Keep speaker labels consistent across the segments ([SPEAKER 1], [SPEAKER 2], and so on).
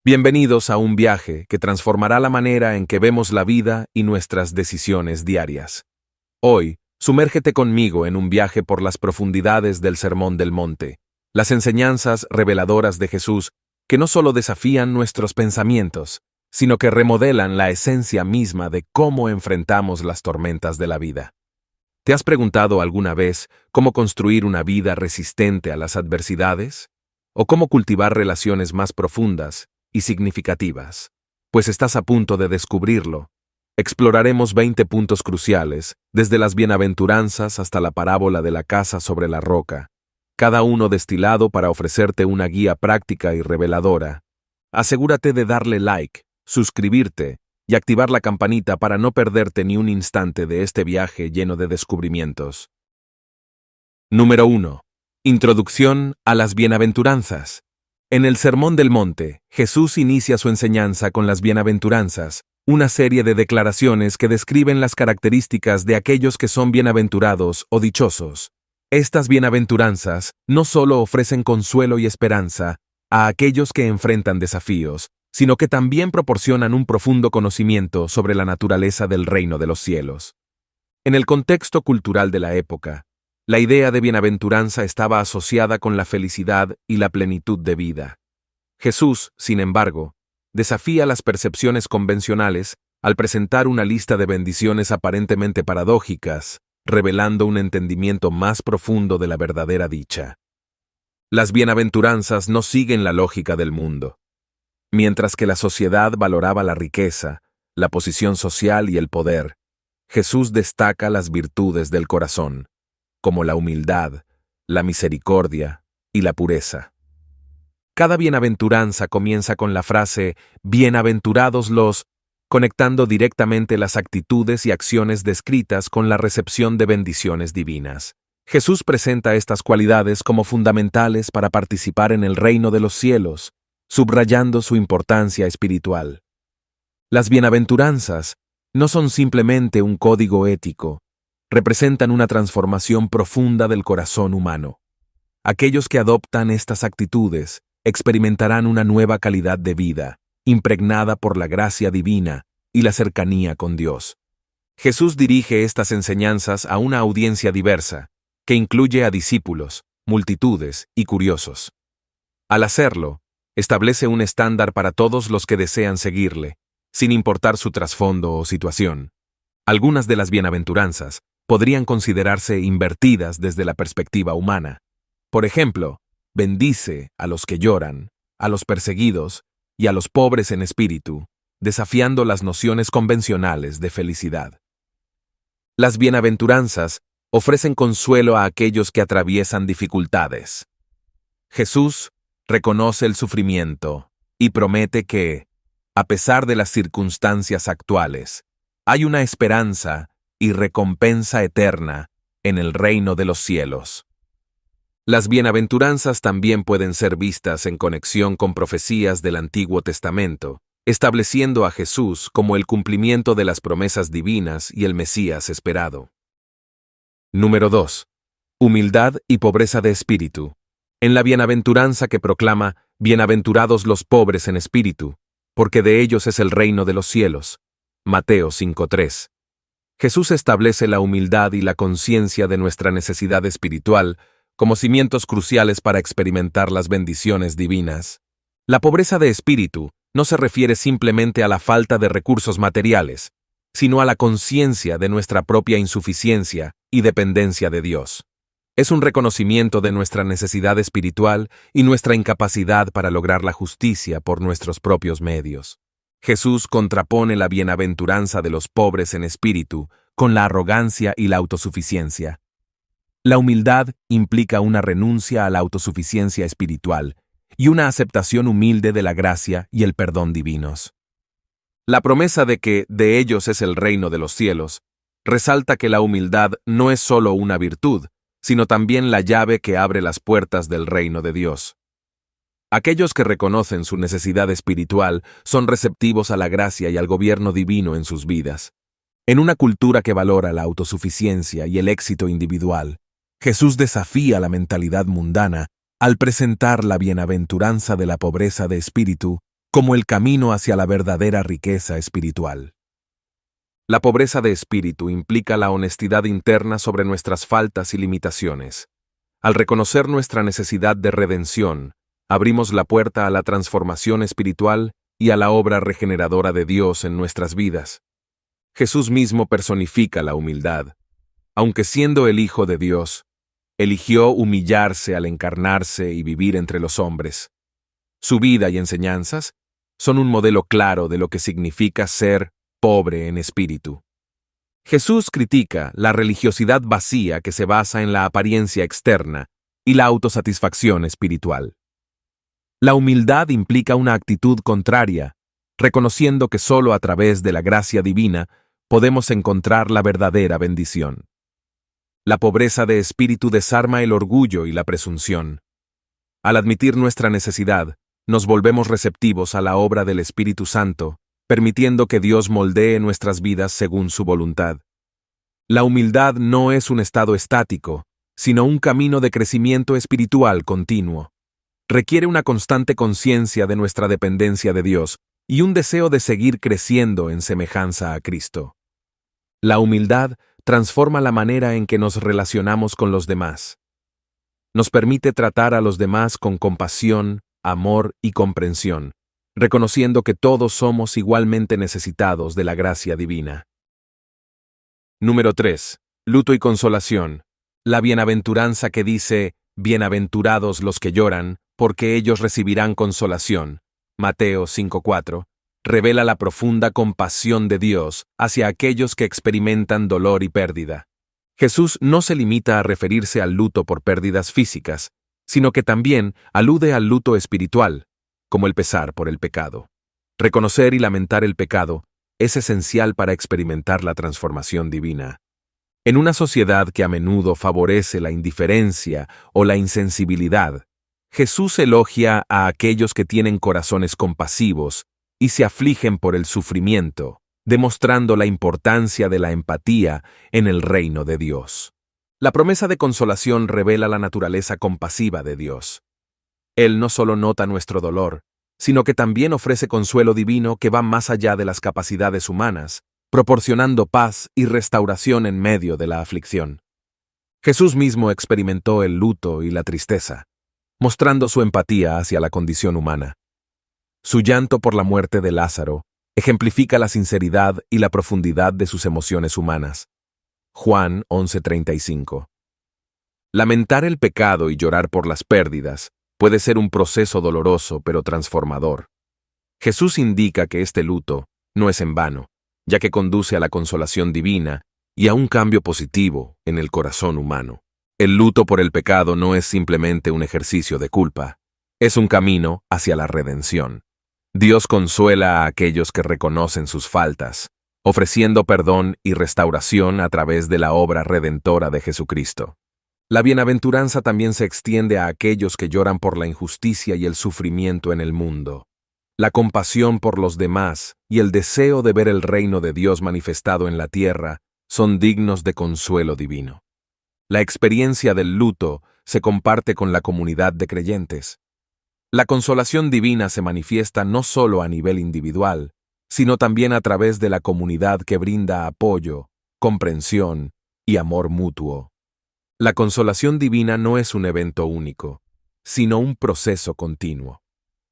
[SPEAKER 1] Bienvenidos a un viaje que transformará la manera en que vemos la vida y nuestras decisiones diarias. Hoy, sumérgete conmigo en un viaje por las profundidades del Sermón del Monte, las enseñanzas reveladoras de Jesús que no solo desafían nuestros pensamientos, sino que remodelan la esencia misma de cómo enfrentamos las tormentas de la vida. ¿Te has preguntado alguna vez cómo construir una vida resistente a las adversidades? ¿O cómo cultivar relaciones más profundas y significativas? Pues estás a punto de descubrirlo. Exploraremos 20 puntos cruciales, desde las bienaventuranzas hasta la parábola de la casa sobre la roca, cada uno destilado para ofrecerte una guía práctica y reveladora. Asegúrate de darle like, suscribirte y activar la campanita para no perderte ni un instante de este viaje lleno de descubrimientos. Número 1. Introducción a las bienaventuranzas. En el Sermón del Monte, Jesús inicia su enseñanza con las bienaventuranzas, una serie de declaraciones que describen las características de aquellos que son bienaventurados o dichosos. Estas bienaventuranzas no solo ofrecen consuelo y esperanza a aquellos que enfrentan desafíos, sino que también proporcionan un profundo conocimiento sobre la naturaleza del reino de los cielos. En el contexto cultural de la época, la idea de bienaventuranza estaba asociada con la felicidad y la plenitud de vida. Jesús, sin embargo, desafía las percepciones convencionales al presentar una lista de bendiciones aparentemente paradójicas, revelando un entendimiento más profundo de la verdadera dicha. Las bienaventuranzas no siguen la lógica del mundo. Mientras que la sociedad valoraba la riqueza, la posición social y el poder, Jesús destaca las virtudes del corazón, como la humildad, la misericordia y la pureza. Cada bienaventuranza comienza con la frase «Bienaventurados los», conectando directamente las actitudes y acciones descritas con la recepción de bendiciones divinas. Jesús presenta estas cualidades como fundamentales para participar en el reino de los cielos, subrayando su importancia espiritual. Las bienaventuranzas no son simplemente un código ético, representan una transformación profunda del corazón humano. Aquellos que adoptan estas actitudes experimentarán una nueva calidad de vida, impregnada por la gracia divina y la cercanía con Dios. Jesús dirige estas enseñanzas a una audiencia diversa, que incluye a discípulos, multitudes y curiosos. Al hacerlo, establece un estándar para todos los que desean seguirle, sin importar su trasfondo o situación. Algunas de las bienaventuranzas podrían considerarse invertidas desde la perspectiva humana. Por ejemplo, bendice a los que lloran, a los perseguidos y a los pobres en espíritu, desafiando las nociones convencionales de felicidad. Las bienaventuranzas ofrecen consuelo a aquellos que atraviesan dificultades. Jesús reconoce el sufrimiento y promete que, a pesar de las circunstancias actuales, hay una esperanza y recompensa eterna en el reino de los cielos. Las bienaventuranzas también pueden ser vistas en conexión con profecías del Antiguo Testamento, estableciendo a Jesús como el cumplimiento de las promesas divinas y el Mesías esperado. Número 2. Humildad y pobreza de espíritu. En la bienaventuranza que proclama «Bienaventurados los pobres en espíritu, porque de ellos es el reino de los cielos», Mateo 5:3. Jesús establece la humildad y la conciencia de nuestra necesidad espiritual como cimientos cruciales para experimentar las bendiciones divinas. La pobreza de espíritu no se refiere simplemente a la falta de recursos materiales, sino a la conciencia de nuestra propia insuficiencia y dependencia de Dios. Es un reconocimiento de nuestra necesidad espiritual y nuestra incapacidad para lograr la justicia por nuestros propios medios. Jesús contrapone la bienaventuranza de los pobres en espíritu con la arrogancia y la autosuficiencia. La humildad implica una renuncia a la autosuficiencia espiritual y una aceptación humilde de la gracia y el perdón divinos. La promesa de que de ellos es el reino de los cielos resalta que la humildad no es solo una virtud, sino también la llave que abre las puertas del reino de Dios. Aquellos que reconocen su necesidad espiritual son receptivos a la gracia y al gobierno divino en sus vidas. En una cultura que valora la autosuficiencia y el éxito individual, Jesús desafía la mentalidad mundana al presentar la bienaventuranza de la pobreza de espíritu como el camino hacia la verdadera riqueza espiritual. La pobreza de espíritu implica la honestidad interna sobre nuestras faltas y limitaciones. Al reconocer nuestra necesidad de redención, abrimos la puerta a la transformación espiritual y a la obra regeneradora de Dios en nuestras vidas. Jesús mismo personifica la humildad. Aunque siendo el Hijo de Dios, eligió humillarse al encarnarse y vivir entre los hombres. Su vida y enseñanzas son un modelo claro de lo que significa ser pobre en espíritu. Jesús critica la religiosidad vacía que se basa en la apariencia externa y la autosatisfacción espiritual. La humildad implica una actitud contraria, reconociendo que solo a través de la gracia divina podemos encontrar la verdadera bendición. La pobreza de espíritu desarma el orgullo y la presunción. Al admitir nuestra necesidad, nos volvemos receptivos a la obra del Espíritu Santo, permitiendo que Dios moldee nuestras vidas según su voluntad. La humildad no es un estado estático, sino un camino de crecimiento espiritual continuo. Requiere una constante conciencia de nuestra dependencia de Dios y un deseo de seguir creciendo en semejanza a Cristo. La humildad transforma la manera en que nos relacionamos con los demás. Nos permite tratar a los demás con compasión, amor y comprensión, reconociendo que todos somos igualmente necesitados de la gracia divina. Número 3. Luto y consolación. La bienaventuranza que dice, bienaventurados los que lloran, porque ellos recibirán consolación. Mateo 5:4. Revela la profunda compasión de Dios hacia aquellos que experimentan dolor y pérdida. Jesús no se limita a referirse al luto por pérdidas físicas, sino que también alude al luto espiritual, como el pesar por el pecado. Reconocer y lamentar el pecado es esencial para experimentar la transformación divina. En una sociedad que a menudo favorece la indiferencia o la insensibilidad, Jesús elogia a aquellos que tienen corazones compasivos y se afligen por el sufrimiento, demostrando la importancia de la empatía en el reino de Dios. La promesa de consolación revela la naturaleza compasiva de Dios. Él no solo nota nuestro dolor, sino que también ofrece consuelo divino que va más allá de las capacidades humanas, proporcionando paz y restauración en medio de la aflicción. Jesús mismo experimentó el luto y la tristeza, mostrando su empatía hacia la condición humana. Su llanto por la muerte de Lázaro ejemplifica la sinceridad y la profundidad de sus emociones humanas. Juan 11:35. Lamentar el pecado y llorar por las pérdidas puede ser un proceso doloroso pero transformador. Jesús indica que este luto no es en vano, ya que conduce a la consolación divina y a un cambio positivo en el corazón humano. El luto por el pecado no es simplemente un ejercicio de culpa, es un camino hacia la redención. Dios consuela a aquellos que reconocen sus faltas, ofreciendo perdón y restauración a través de la obra redentora de Jesucristo. La bienaventuranza también se extiende a aquellos que lloran por la injusticia y el sufrimiento en el mundo. La compasión por los demás y el deseo de ver el reino de Dios manifestado en la tierra son dignos de consuelo divino. La experiencia del luto se comparte con la comunidad de creyentes. La consolación divina se manifiesta no solo a nivel individual, sino también a través de la comunidad que brinda apoyo, comprensión y amor mutuo. La consolación divina no es un evento único, sino un proceso continuo.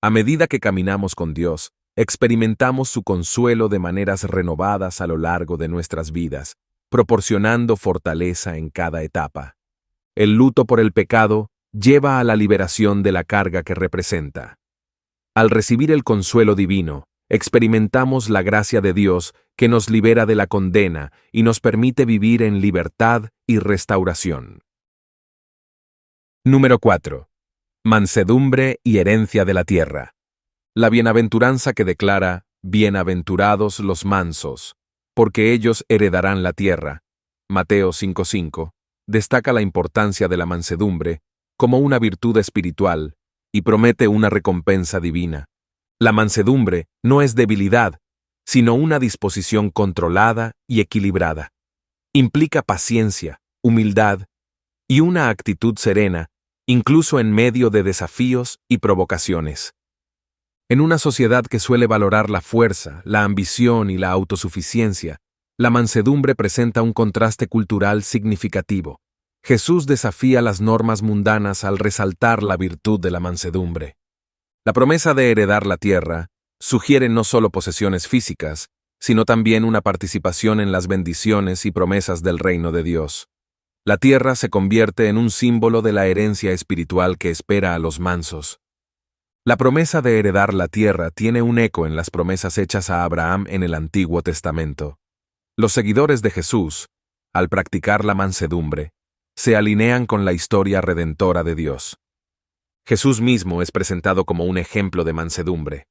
[SPEAKER 1] A medida que caminamos con Dios, experimentamos su consuelo de maneras renovadas a lo largo de nuestras vidas, proporcionando fortaleza en cada etapa. El luto por el pecado lleva a la liberación de la carga que representa. Al recibir el consuelo divino, experimentamos la gracia de Dios que nos libera de la condena y nos permite vivir en libertad y restauración. Número 4. Mansedumbre y herencia de la tierra. La bienaventuranza que declara, bienaventurados los mansos, porque ellos heredarán la tierra. Mateo 5:5, destaca la importancia de la mansedumbre como una virtud espiritual y promete una recompensa divina. La mansedumbre no es debilidad, sino una disposición controlada y equilibrada. Implica paciencia, humildad y una actitud serena, incluso en medio de desafíos y provocaciones. En una sociedad que suele valorar la fuerza, la ambición y la autosuficiencia, la mansedumbre presenta un contraste cultural significativo. Jesús desafía las normas mundanas al resaltar la virtud de la mansedumbre. La promesa de heredar la tierra sugiere no solo posesiones físicas, sino también una participación en las bendiciones y promesas del reino de Dios. La tierra se convierte en un símbolo de la herencia espiritual que espera a los mansos. La promesa de heredar la tierra tiene un eco en las promesas hechas a Abraham en el Antiguo Testamento. Los seguidores de Jesús, al practicar la mansedumbre, se alinean con la historia redentora de Dios. Jesús mismo es presentado como un ejemplo de mansedumbre.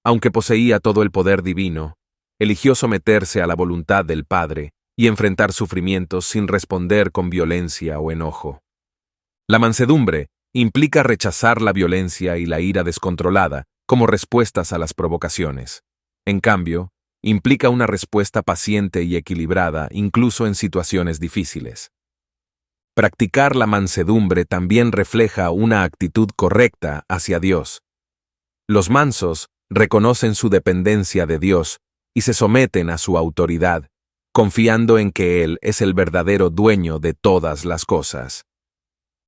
[SPEAKER 1] Aunque poseía todo el poder divino, eligió someterse a la voluntad del Padre y enfrentar sufrimientos sin responder con violencia o enojo. La mansedumbre implica rechazar la violencia y la ira descontrolada como respuestas a las provocaciones. En cambio, implica una respuesta paciente y equilibrada incluso en situaciones difíciles. Practicar la mansedumbre también refleja una actitud correcta hacia Dios. Los mansos reconocen su dependencia de Dios y se someten a su autoridad, confiando en que Él es el verdadero dueño de todas las cosas.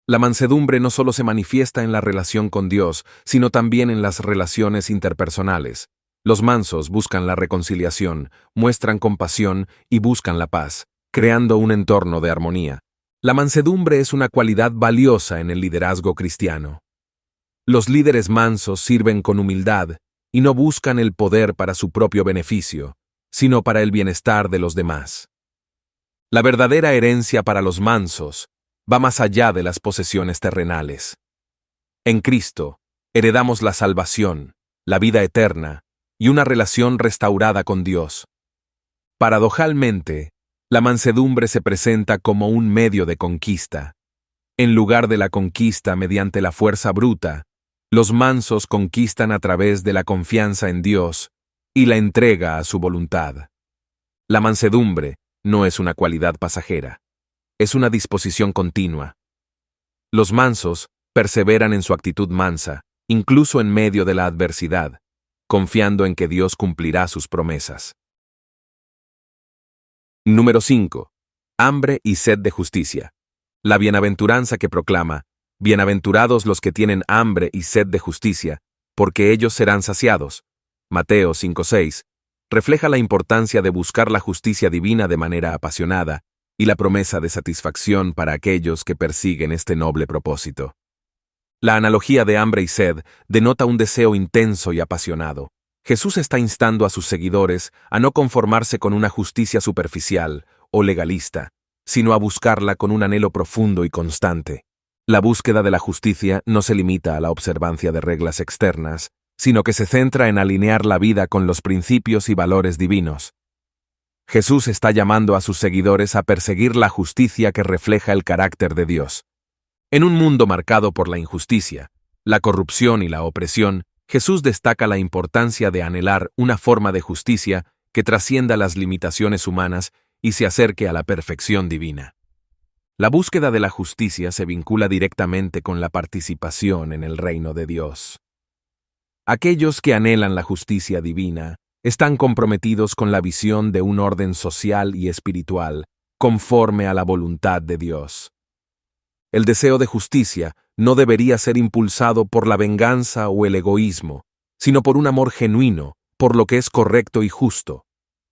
[SPEAKER 1] La mansedumbre no solo se manifiesta en la relación con Dios, sino también en las relaciones interpersonales. Los mansos buscan la reconciliación, muestran compasión y buscan la paz, creando un entorno de armonía. La mansedumbre es una cualidad valiosa en el liderazgo cristiano. Los líderes mansos sirven con humildad y no buscan el poder para su propio beneficio, sino para el bienestar de los demás. La verdadera herencia para los mansos va más allá de las posesiones terrenales. En Cristo, heredamos la salvación, la vida eterna y una relación restaurada con Dios. Paradojalmente, la mansedumbre se presenta como un medio de conquista. En lugar de la conquista mediante la fuerza bruta, los mansos conquistan a través de la confianza en Dios y la entrega a su voluntad. La mansedumbre no es una cualidad pasajera, es una disposición continua. Los mansos perseveran en su actitud mansa, incluso en medio de la adversidad, confiando en que Dios cumplirá sus promesas. Número 5. Hambre y sed de justicia. La bienaventuranza que proclama: bienaventurados los que tienen hambre y sed de justicia, porque ellos serán saciados. Mateo 5:6, refleja la importancia de buscar la justicia divina de manera apasionada y la promesa de satisfacción para aquellos que persiguen este noble propósito. La analogía de hambre y sed denota un deseo intenso y apasionado. Jesús está instando a sus seguidores a no conformarse con una justicia superficial o legalista, sino a buscarla con un anhelo profundo y constante. La búsqueda de la justicia no se limita a la observancia de reglas externas, sino que se centra en alinear la vida con los principios y valores divinos. Jesús está llamando a sus seguidores a perseguir la justicia que refleja el carácter de Dios. En un mundo marcado por la injusticia, la corrupción y la opresión, Jesús destaca la importancia de anhelar una forma de justicia que trascienda las limitaciones humanas y se acerque a la perfección divina. La búsqueda de la justicia se vincula directamente con la participación en el reino de Dios. Aquellos que anhelan la justicia divina están comprometidos con la visión de un orden social y espiritual conforme a la voluntad de Dios. El deseo de justicia no debería ser impulsado por la venganza o el egoísmo, sino por un amor genuino, por lo que es correcto y justo.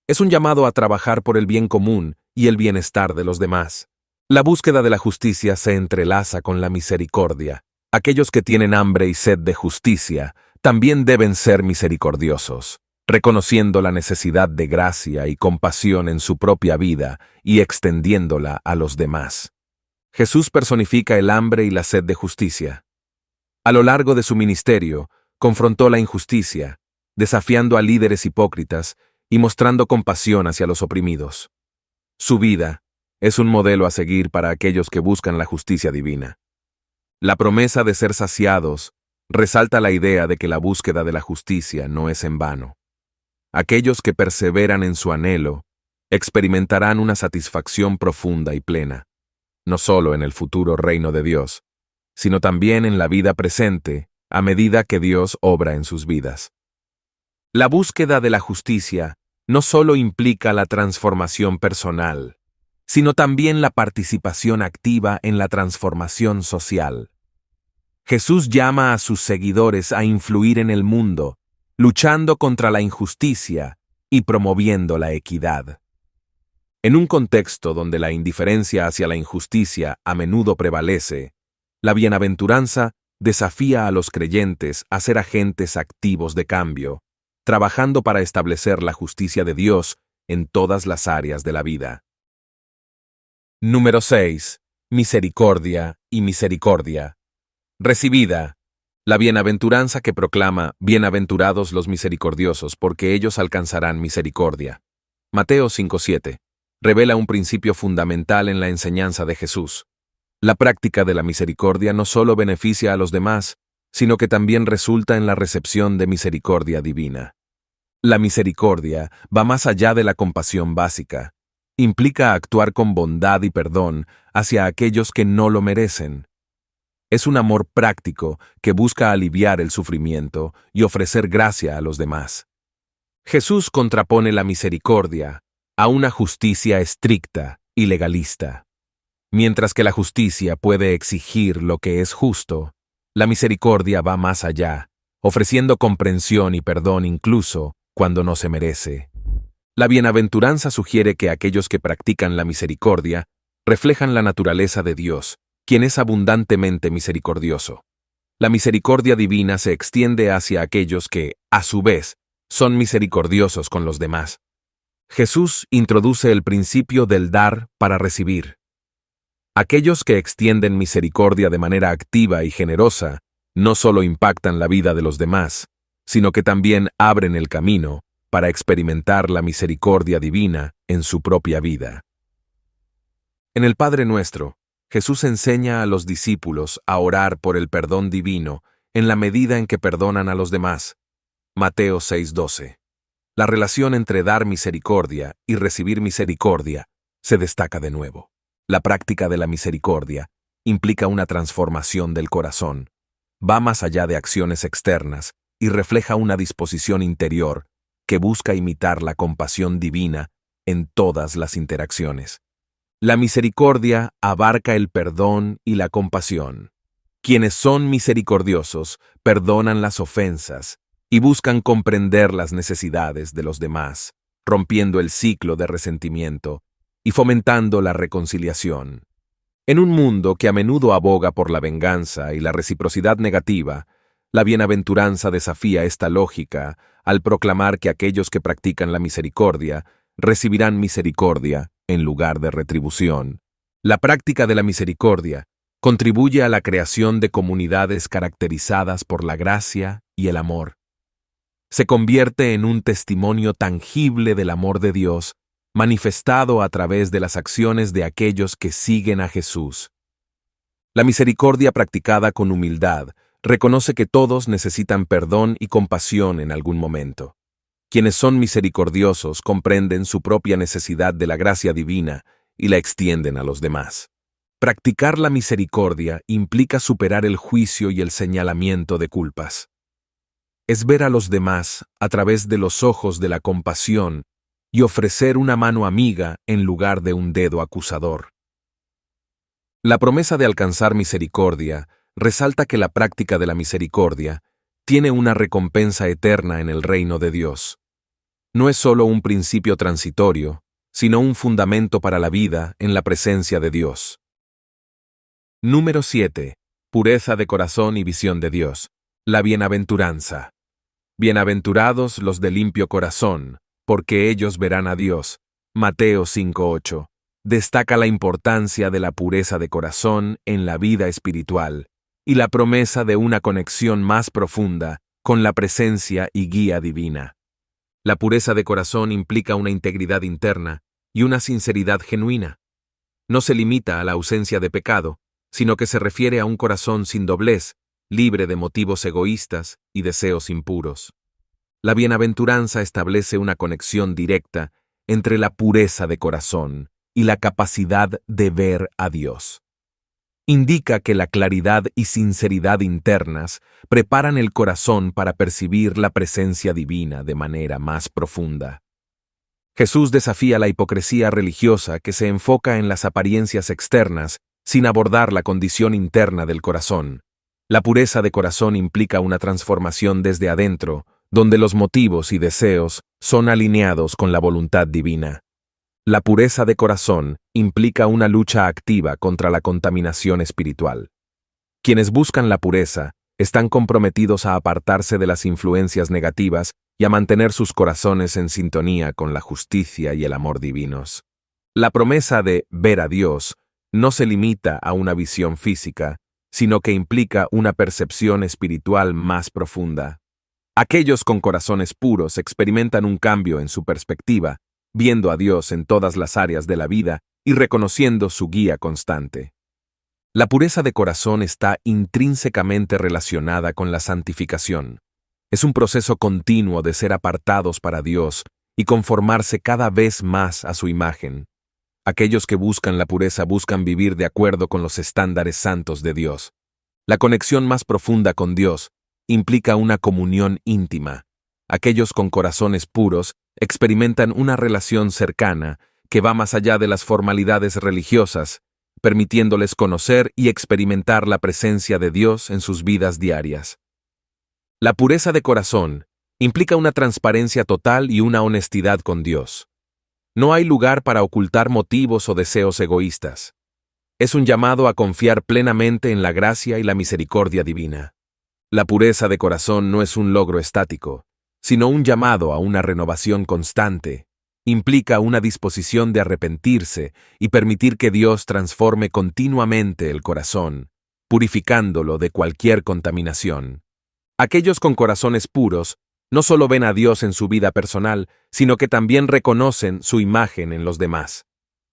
[SPEAKER 1] Es un llamado a trabajar por el bien común y el bienestar de los demás. La búsqueda de la justicia se entrelaza con la misericordia. Aquellos que tienen hambre y sed de justicia también deben ser misericordiosos, reconociendo la necesidad de gracia y compasión en su propia vida y extendiéndola a los demás. Jesús personifica el hambre y la sed de justicia. A lo largo de su ministerio, confrontó la injusticia, desafiando a líderes hipócritas y mostrando compasión hacia los oprimidos. Su vida es un modelo a seguir para aquellos que buscan la justicia divina. La promesa de ser saciados resalta la idea de que la búsqueda de la justicia no es en vano. Aquellos que perseveran en su anhelo experimentarán una satisfacción profunda y plena, no solo en el futuro reino de Dios, sino también en la vida presente a medida que Dios obra en sus vidas. La búsqueda de la justicia no solo implica la transformación personal, sino también la participación activa en la transformación social. Jesús llama a sus seguidores a influir en el mundo, luchando contra la injusticia y promoviendo la equidad. En un contexto donde la indiferencia hacia la injusticia a menudo prevalece, la bienaventuranza desafía a los creyentes a ser agentes activos de cambio, trabajando para establecer la justicia de Dios en todas las áreas de la vida. Número 6. Misericordia y misericordia. Recibida. La bienaventuranza que proclama: bienaventurados los misericordiosos, porque ellos alcanzarán misericordia. Mateo 5:7. Revela un principio fundamental en la enseñanza de Jesús. La práctica de la misericordia no solo beneficia a los demás, sino que también resulta en la recepción de misericordia divina. La misericordia va más allá de la compasión básica. Implica actuar con bondad y perdón hacia aquellos que no lo merecen. Es un amor práctico que busca aliviar el sufrimiento y ofrecer gracia a los demás. Jesús contrapone la misericordia a una justicia estricta y legalista. Mientras que la justicia puede exigir lo que es justo, la misericordia va más allá, ofreciendo comprensión y perdón incluso cuando no se merece. La bienaventuranza sugiere que aquellos que practican la misericordia reflejan la naturaleza de Dios, quien es abundantemente misericordioso. La misericordia divina se extiende hacia aquellos que, a su vez, son misericordiosos con los demás. Jesús introduce el principio del dar para recibir. Aquellos que extienden misericordia de manera activa y generosa no solo impactan la vida de los demás, sino que también abren el camino para experimentar la misericordia divina en su propia vida. En el Padre Nuestro, Jesús enseña a los discípulos a orar por el perdón divino en la medida en que perdonan a los demás. Mateo 6:12. La relación entre dar misericordia y recibir misericordia se destaca de nuevo. La práctica de la misericordia implica una transformación del corazón. Va más allá de acciones externas y refleja una disposición interior que busca imitar la compasión divina en todas las interacciones. La misericordia abarca el perdón y la compasión. Quienes son misericordiosos perdonan las ofensas y buscan comprender las necesidades de los demás, rompiendo el ciclo de resentimiento y fomentando la reconciliación. En un mundo que a menudo aboga por la venganza y la reciprocidad negativa, la bienaventuranza desafía esta lógica al proclamar que aquellos que practican la misericordia recibirán misericordia en lugar de retribución. La práctica de la misericordia contribuye a la creación de comunidades caracterizadas por la gracia y el amor. Se convierte en un testimonio tangible del amor de Dios, manifestado a través de las acciones de aquellos que siguen a Jesús. La misericordia practicada con humildad reconoce que todos necesitan perdón y compasión en algún momento. Quienes son misericordiosos comprenden su propia necesidad de la gracia divina y la extienden a los demás. Practicar la misericordia implica superar el juicio y el señalamiento de culpas. Es ver a los demás a través de los ojos de la compasión y ofrecer una mano amiga en lugar de un dedo acusador. La promesa de alcanzar misericordia resalta que la práctica de la misericordia tiene una recompensa eterna en el reino de Dios. No es solo un principio transitorio, sino un fundamento para la vida en la presencia de Dios. Número 7. Pureza de corazón y visión de Dios. La bienaventuranza. Bienaventurados los de limpio corazón, porque ellos verán a Dios. Mateo 5:8. Destaca la importancia de la pureza de corazón en la vida espiritual y la promesa de una conexión más profunda con la presencia y guía divina. La pureza de corazón implica una integridad interna y una sinceridad genuina. No se limita a la ausencia de pecado, sino que se refiere a un corazón sin doblez, libre de motivos egoístas y deseos impuros. La bienaventuranza establece una conexión directa entre la pureza de corazón y la capacidad de ver a Dios. Indica que la claridad y sinceridad internas preparan el corazón para percibir la presencia divina de manera más profunda. Jesús desafía la hipocresía religiosa que se enfoca en las apariencias externas sin abordar la condición interna del corazón. La pureza de corazón implica una transformación desde adentro, donde los motivos y deseos son alineados con la voluntad divina. La pureza de corazón implica una lucha activa contra la contaminación espiritual. Quienes buscan la pureza están comprometidos a apartarse de las influencias negativas y a mantener sus corazones en sintonía con la justicia y el amor divinos. La promesa de ver a Dios no se limita a una visión física, sino que implica una percepción espiritual más profunda. Aquellos con corazones puros experimentan un cambio en su perspectiva, viendo a Dios en todas las áreas de la vida y reconociendo su guía constante. La pureza de corazón está intrínsecamente relacionada con la santificación. Es un proceso continuo de ser apartados para Dios y conformarse cada vez más a su imagen. Aquellos que buscan la pureza buscan vivir de acuerdo con los estándares santos de Dios. La conexión más profunda con Dios implica una comunión íntima. Aquellos con corazones puros experimentan una relación cercana que va más allá de las formalidades religiosas, permitiéndoles conocer y experimentar la presencia de Dios en sus vidas diarias. La pureza de corazón implica una transparencia total y una honestidad con Dios. No hay lugar para ocultar motivos o deseos egoístas. Es un llamado a confiar plenamente en la gracia y la misericordia divina. La pureza de corazón no es un logro estático, sino un llamado a una renovación constante. Implica una disposición de arrepentirse y permitir que Dios transforme continuamente el corazón, purificándolo de cualquier contaminación. Aquellos con corazones puros no solo ven a Dios en su vida personal, sino que también reconocen su imagen en los demás.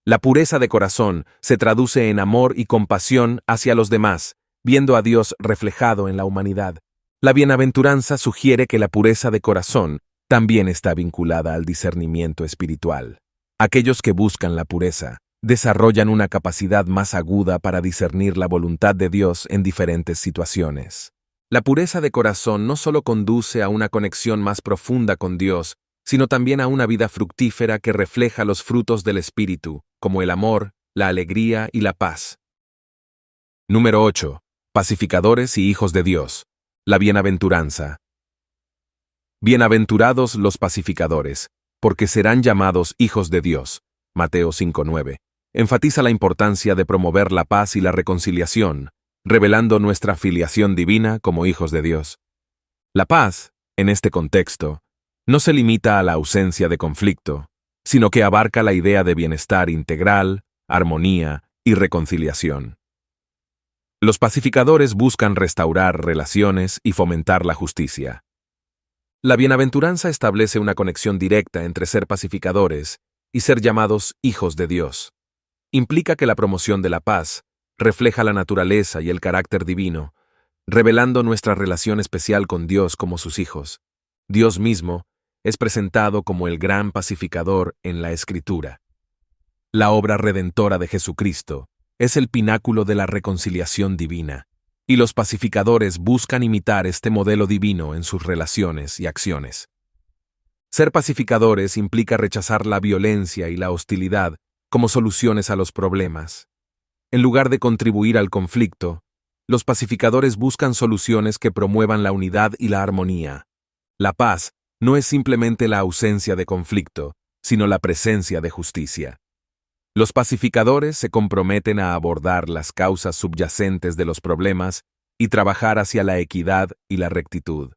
[SPEAKER 1] La pureza de corazón se traduce en amor y compasión hacia los demás, viendo a Dios reflejado en la humanidad. La bienaventuranza sugiere que la pureza de corazón también está vinculada al discernimiento espiritual. Aquellos que buscan la pureza desarrollan una capacidad más aguda para discernir la voluntad de Dios en diferentes situaciones. La pureza de corazón no solo conduce a una conexión más profunda con Dios, sino también a una vida fructífera que refleja los frutos del Espíritu, como el amor, la alegría y la paz. Número 8. Pacificadores y hijos de Dios. La bienaventuranza. Bienaventurados los pacificadores, porque serán llamados hijos de Dios. Mateo 5:9. Enfatiza la importancia de promover la paz y la reconciliación, revelando nuestra filiación divina como hijos de Dios. La paz, en este contexto, no se limita a la ausencia de conflicto, sino que abarca la idea de bienestar integral, armonía y reconciliación. Los pacificadores buscan restaurar relaciones y fomentar la justicia. La bienaventuranza establece una conexión directa entre ser pacificadores y ser llamados hijos de Dios. Implica que la promoción de la paz refleja la naturaleza y el carácter divino, revelando nuestra relación especial con Dios como sus hijos. Dios mismo es presentado como el gran pacificador en la Escritura. La obra redentora de Jesucristo es el pináculo de la reconciliación divina, y los pacificadores buscan imitar este modelo divino en sus relaciones y acciones. Ser pacificadores implica rechazar la violencia y la hostilidad como soluciones a los problemas. En lugar de contribuir al conflicto, los pacificadores buscan soluciones que promuevan la unidad y la armonía. La paz no es simplemente la ausencia de conflicto, sino la presencia de justicia. Los pacificadores se comprometen a abordar las causas subyacentes de los problemas y trabajar hacia la equidad y la rectitud.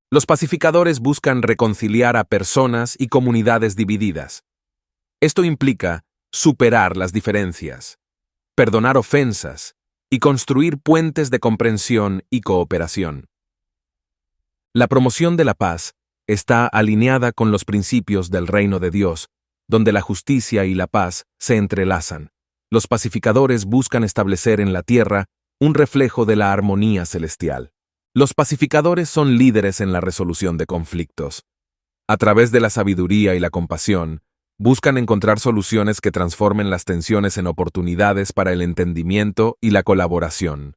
[SPEAKER 1] Los pacificadores buscan reconciliar a personas y comunidades divididas. Esto implica superar las diferencias, perdonar ofensas y construir puentes de comprensión y cooperación. La promoción de la paz está alineada con los principios del reino de Dios, donde la justicia y la paz se entrelazan. Los pacificadores buscan establecer en la tierra un reflejo de la armonía celestial. Los pacificadores son líderes en la resolución de conflictos. A través de la sabiduría y la compasión, Buscan encontrar soluciones que transformen las tensiones en oportunidades para el entendimiento y la colaboración.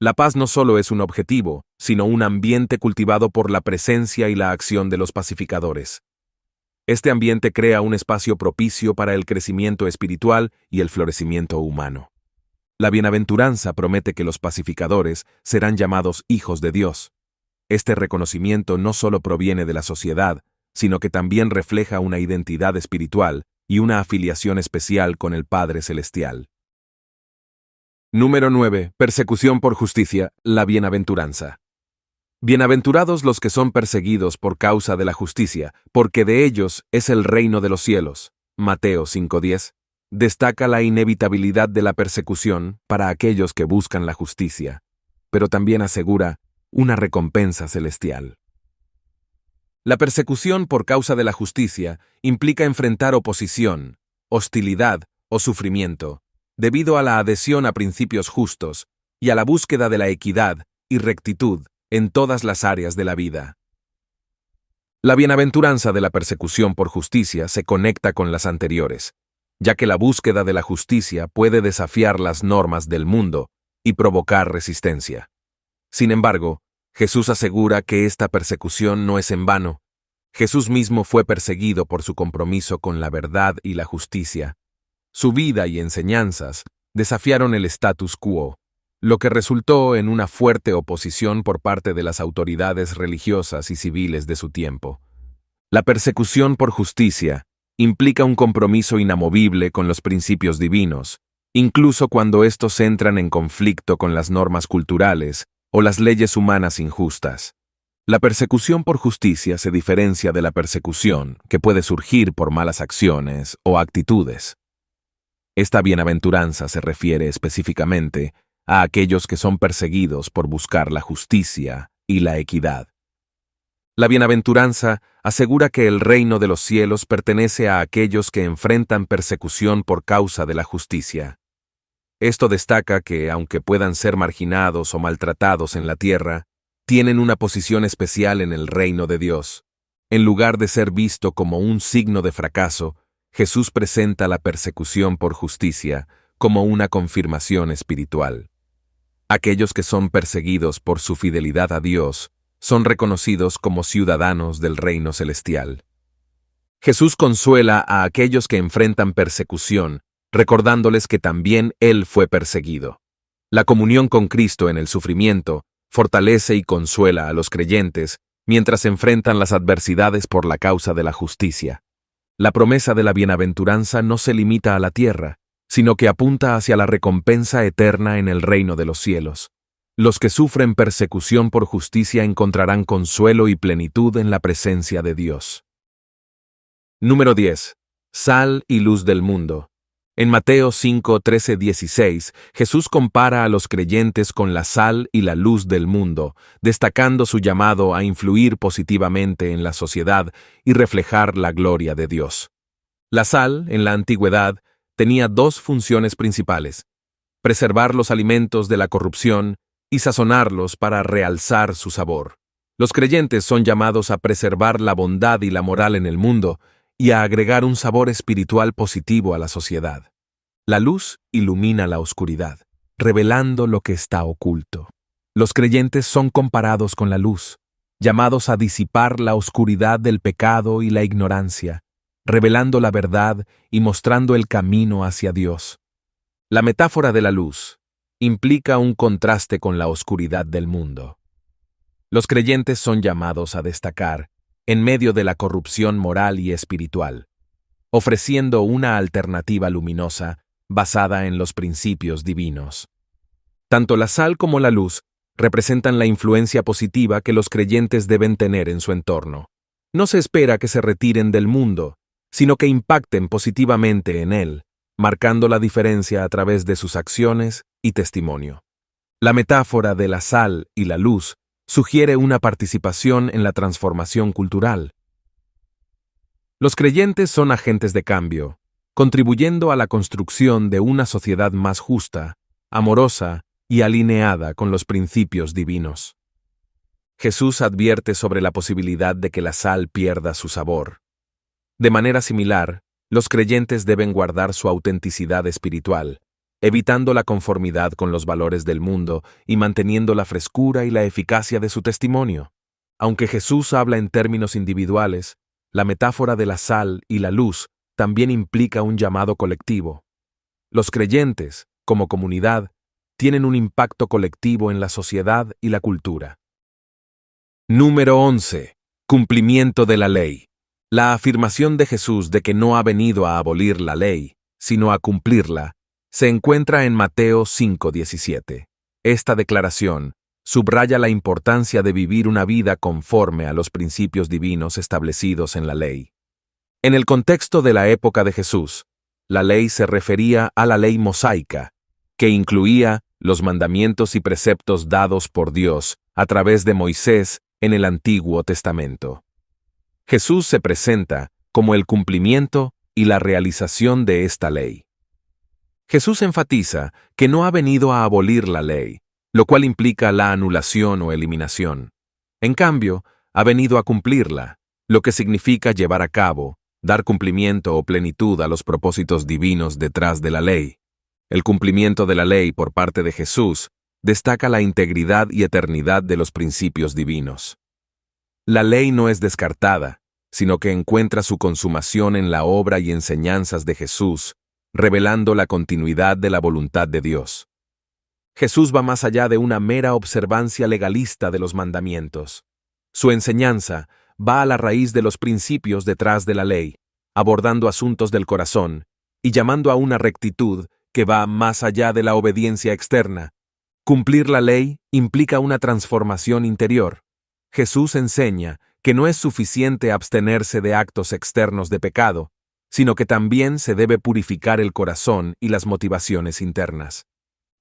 [SPEAKER 1] La paz no solo es un objetivo, sino un ambiente cultivado por la presencia y la acción de los pacificadores. Este ambiente crea un espacio propicio para el crecimiento espiritual y el florecimiento humano. La bienaventuranza promete que los pacificadores serán llamados hijos de Dios. Este reconocimiento no solo proviene de la sociedad, sino que también refleja una identidad espiritual y una afiliación especial con el Padre Celestial. Número 9. Persecución por justicia, la bienaventuranza. Bienaventurados los que son perseguidos por causa de la justicia, porque de ellos es el reino de los cielos. Mateo 5:10. Destaca la inevitabilidad de la persecución para aquellos que buscan la justicia, pero también asegura una recompensa celestial. La persecución por causa de la justicia implica enfrentar oposición, hostilidad o sufrimiento, debido a la adhesión a principios justos y a la búsqueda de la equidad y rectitud en todas las áreas de la vida. La bienaventuranza de la persecución por justicia se conecta con las anteriores, ya que la búsqueda de la justicia puede desafiar las normas del mundo y provocar resistencia. Sin embargo, Jesús asegura que esta persecución no es en vano. Jesús mismo fue perseguido por su compromiso con la verdad y la justicia. Su vida y enseñanzas desafiaron el status quo, lo que resultó en una fuerte oposición por parte de las autoridades religiosas y civiles de su tiempo. La persecución por justicia implica un compromiso inamovible con los principios divinos, incluso cuando estos entran en conflicto con las normas culturales o las leyes humanas injustas. La persecución por justicia se diferencia de la persecución que puede surgir por malas acciones o actitudes. Esta bienaventuranza se refiere específicamente a aquellos que son perseguidos por buscar la justicia y la equidad. La bienaventuranza asegura que el reino de los cielos pertenece a aquellos que enfrentan persecución por causa de la justicia. Esto destaca que, aunque puedan ser marginados o maltratados en la tierra, tienen una posición especial en el reino de Dios. En lugar de ser visto como un signo de fracaso, Jesús presenta la persecución por justicia como una confirmación espiritual. Aquellos que son perseguidos por su fidelidad a Dios son reconocidos como ciudadanos del reino celestial. Jesús consuela a aquellos que enfrentan persecución, recordándoles que también Él fue perseguido. La comunión con Cristo en el sufrimiento fortalece y consuela a los creyentes mientras enfrentan las adversidades por la causa de la justicia. La promesa de la bienaventuranza no se limita a la tierra, sino que apunta hacia la recompensa eterna en el reino de los cielos. Los que sufren persecución por justicia encontrarán consuelo y plenitud en la presencia de Dios. Número 10. Sal y luz del mundo. En Mateo 5, 13, 16, Jesús compara a los creyentes con la sal y la luz del mundo, destacando su llamado a influir positivamente en la sociedad y reflejar la gloria de Dios. La sal, en la antigüedad, tenía dos funciones principales: preservar los alimentos de la corrupción y sazonarlos para realzar su sabor. Los creyentes son llamados a preservar la bondad y la moral en el mundo y a agregar un sabor espiritual positivo a la sociedad. La luz ilumina la oscuridad, revelando lo que está oculto. Los creyentes son comparados con la luz, llamados a disipar la oscuridad del pecado y la ignorancia, revelando la verdad y mostrando el camino hacia Dios. La metáfora de la luz implica un contraste con la oscuridad del mundo. Los creyentes son llamados a destacar en medio de la corrupción moral y espiritual, ofreciendo una alternativa luminosa basada en los principios divinos. Tanto la sal como la luz representan la influencia positiva que los creyentes deben tener en su entorno. No se espera que se retiren del mundo, sino que impacten positivamente en él, marcando la diferencia a través de sus acciones y testimonio. La metáfora de la sal y la luz sugiere una participación en la transformación cultural. Los creyentes son agentes de cambio, contribuyendo a la construcción de una sociedad más justa, amorosa y alineada con los principios divinos. Jesús advierte sobre la posibilidad de que la sal pierda su sabor. De manera similar, Los creyentes deben guardar su autenticidad espiritual, evitando la conformidad con los valores del mundo y manteniendo la frescura y la eficacia de su testimonio. Aunque Jesús habla en términos individuales, la metáfora de la sal y la luz también implica un llamado colectivo. Los creyentes, como comunidad, tienen un impacto colectivo en la sociedad y la cultura. Número 11. Cumplimiento de la ley. La afirmación de Jesús de que no ha venido a abolir la ley, sino a cumplirla, se encuentra en Mateo 5:17. Esta declaración subraya la importancia de vivir una vida conforme a los principios divinos establecidos en la ley. En el contexto de la época de Jesús, la ley se refería a la ley mosaica, que incluía los mandamientos y preceptos dados por Dios a través de Moisés en el Antiguo Testamento. Jesús se presenta como el cumplimiento y la realización de esta ley. Jesús enfatiza que no ha venido a abolir la ley, lo cual implica la anulación o eliminación. En cambio, ha venido a cumplirla, lo que significa llevar a cabo, dar cumplimiento o plenitud a los propósitos divinos detrás de la ley. El cumplimiento de la ley por parte de Jesús destaca la integridad y eternidad de los principios divinos. La ley no es descartada, sino que encuentra su consumación en la obra y enseñanzas de Jesús, revelando la continuidad de la voluntad de Dios. Jesús va más allá de una mera observancia legalista de los mandamientos. Su enseñanza va a la raíz de los principios detrás de la ley, abordando asuntos del corazón y llamando a una rectitud que va más allá de la obediencia externa. Cumplir la ley implica una transformación interior. Jesús enseña que no es suficiente abstenerse de actos externos de pecado, sino que también se debe purificar el corazón y las motivaciones internas.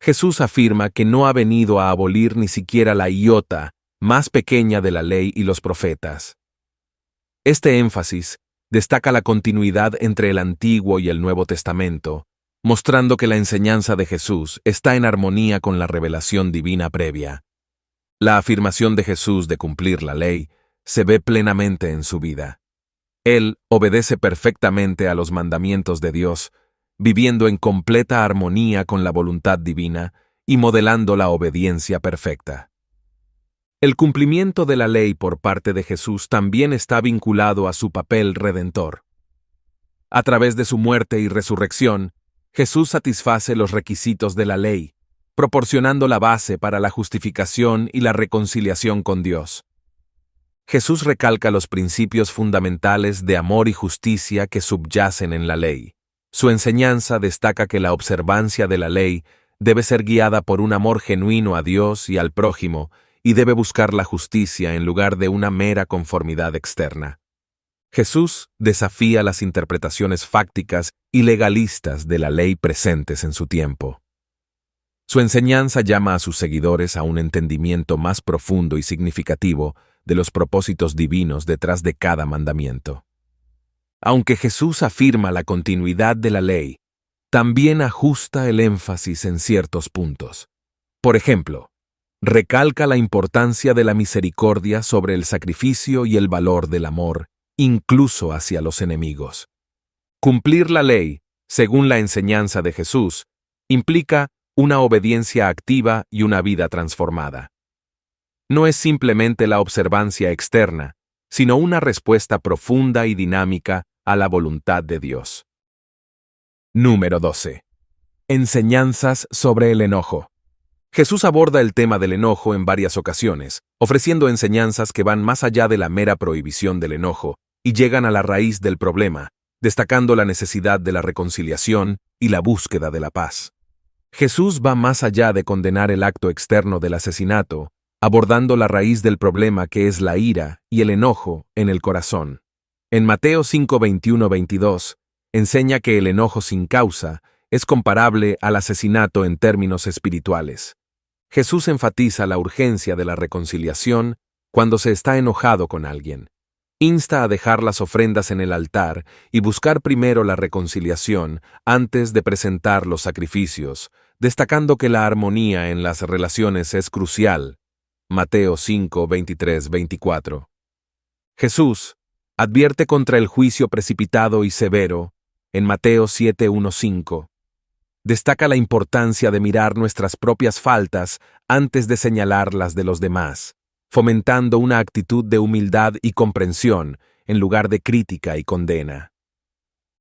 [SPEAKER 1] Jesús afirma que no ha venido a abolir ni siquiera la iota más pequeña de la ley y los profetas. Este énfasis destaca la continuidad entre el Antiguo y el Nuevo Testamento, mostrando que la enseñanza de Jesús está en armonía con la revelación divina previa. La afirmación de Jesús de cumplir la ley se ve plenamente en su vida. Él obedece perfectamente a los mandamientos de Dios, viviendo en completa armonía con la voluntad divina y modelando la obediencia perfecta. El cumplimiento de la ley por parte de Jesús también está vinculado a su papel redentor. A través de su muerte y resurrección, Jesús satisface los requisitos de la ley, proporcionando la base para la justificación y la reconciliación con Dios. Jesús recalca los principios fundamentales de amor y justicia que subyacen en la ley. Su enseñanza destaca que la observancia de la ley debe ser guiada por un amor genuino a Dios y al prójimo, y debe buscar la justicia en lugar de una mera conformidad externa. Jesús desafía las interpretaciones fácticas y legalistas de la ley presentes en su tiempo. Su enseñanza llama a sus seguidores a un entendimiento más profundo y significativo de los propósitos divinos detrás de cada mandamiento. Aunque Jesús afirma la continuidad de la ley, también ajusta el énfasis en ciertos puntos. Por ejemplo, recalca la importancia de la misericordia sobre el sacrificio y el valor del amor, incluso hacia los enemigos. Cumplir la ley, según la enseñanza de Jesús, implica una obediencia activa y una vida transformada. No es simplemente la observancia externa, sino una respuesta profunda y dinámica a la voluntad de Dios. Número 12. Enseñanzas sobre el enojo. Jesús aborda el tema del enojo en varias ocasiones, ofreciendo enseñanzas que van más allá de la mera prohibición del enojo y llegan a la raíz del problema, destacando la necesidad de la reconciliación y la búsqueda de la paz. Jesús va más allá de condenar el acto externo del asesinato, abordando la raíz del problema que es la ira y el enojo en el corazón. En Mateo 5:21-22, enseña que el enojo sin causa es comparable al asesinato en términos espirituales. Jesús enfatiza la urgencia de la reconciliación cuando se está enojado con alguien. Insta a dejar las ofrendas en el altar y buscar primero la reconciliación antes de presentar los sacrificios, destacando que la armonía en las relaciones es crucial. Mateo 5:23-24. Jesús advierte contra el juicio precipitado y severo, en Mateo 7:15, destaca la importancia de mirar nuestras propias faltas antes de señalar las de los demás, fomentando una actitud de humildad y comprensión en lugar de crítica y condena.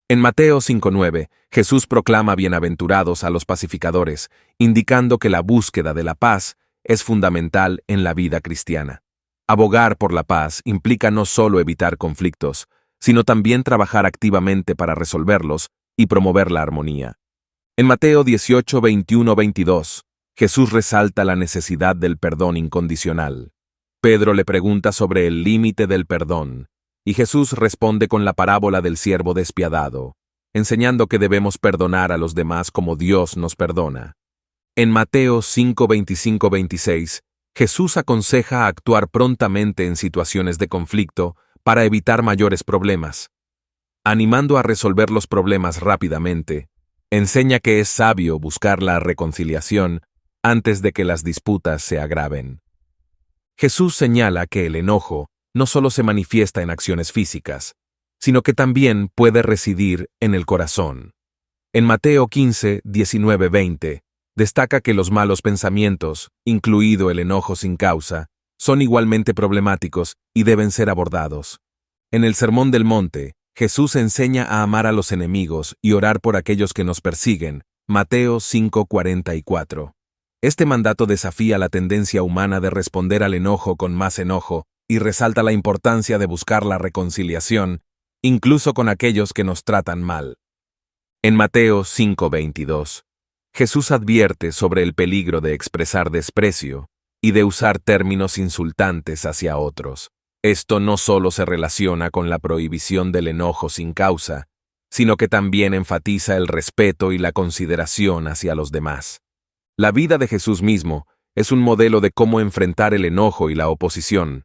[SPEAKER 1] En Mateo 5:9, Jesús proclama bienaventurados a los pacificadores, indicando que la búsqueda de la paz es fundamental en la vida cristiana. Abogar por la paz implica no solo evitar conflictos, sino también trabajar activamente para resolverlos y promover la armonía. En Mateo 18:21-22, Jesús resalta la necesidad del perdón incondicional. Pedro le pregunta sobre el límite del perdón, y Jesús responde con la parábola del siervo despiadado, enseñando que debemos perdonar a los demás como Dios nos perdona. En Mateo 5:25-26, Jesús aconseja actuar prontamente en situaciones de conflicto para evitar mayores problemas. Animando a resolver los problemas rápidamente, enseña que es sabio buscar la reconciliación antes de que las disputas se agraven. Jesús señala que el enojo no solo se manifiesta en acciones físicas, sino que también puede residir en el corazón. En Mateo 15:19-20, destaca que los malos pensamientos, incluido el enojo sin causa, son igualmente problemáticos y deben ser abordados. En el Sermón del Monte, Jesús enseña a amar a los enemigos y orar por aquellos que nos persiguen, Mateo 5:44. Este mandato desafía la tendencia humana de responder al enojo con más enojo y resalta la importancia de buscar la reconciliación, incluso con aquellos que nos tratan mal. En Mateo 5:22, Jesús advierte sobre el peligro de expresar desprecio y de usar términos insultantes hacia otros. Esto no solo se relaciona con la prohibición del enojo sin causa, sino que también enfatiza el respeto y la consideración hacia los demás. La vida de Jesús mismo es un modelo de cómo enfrentar el enojo y la oposición.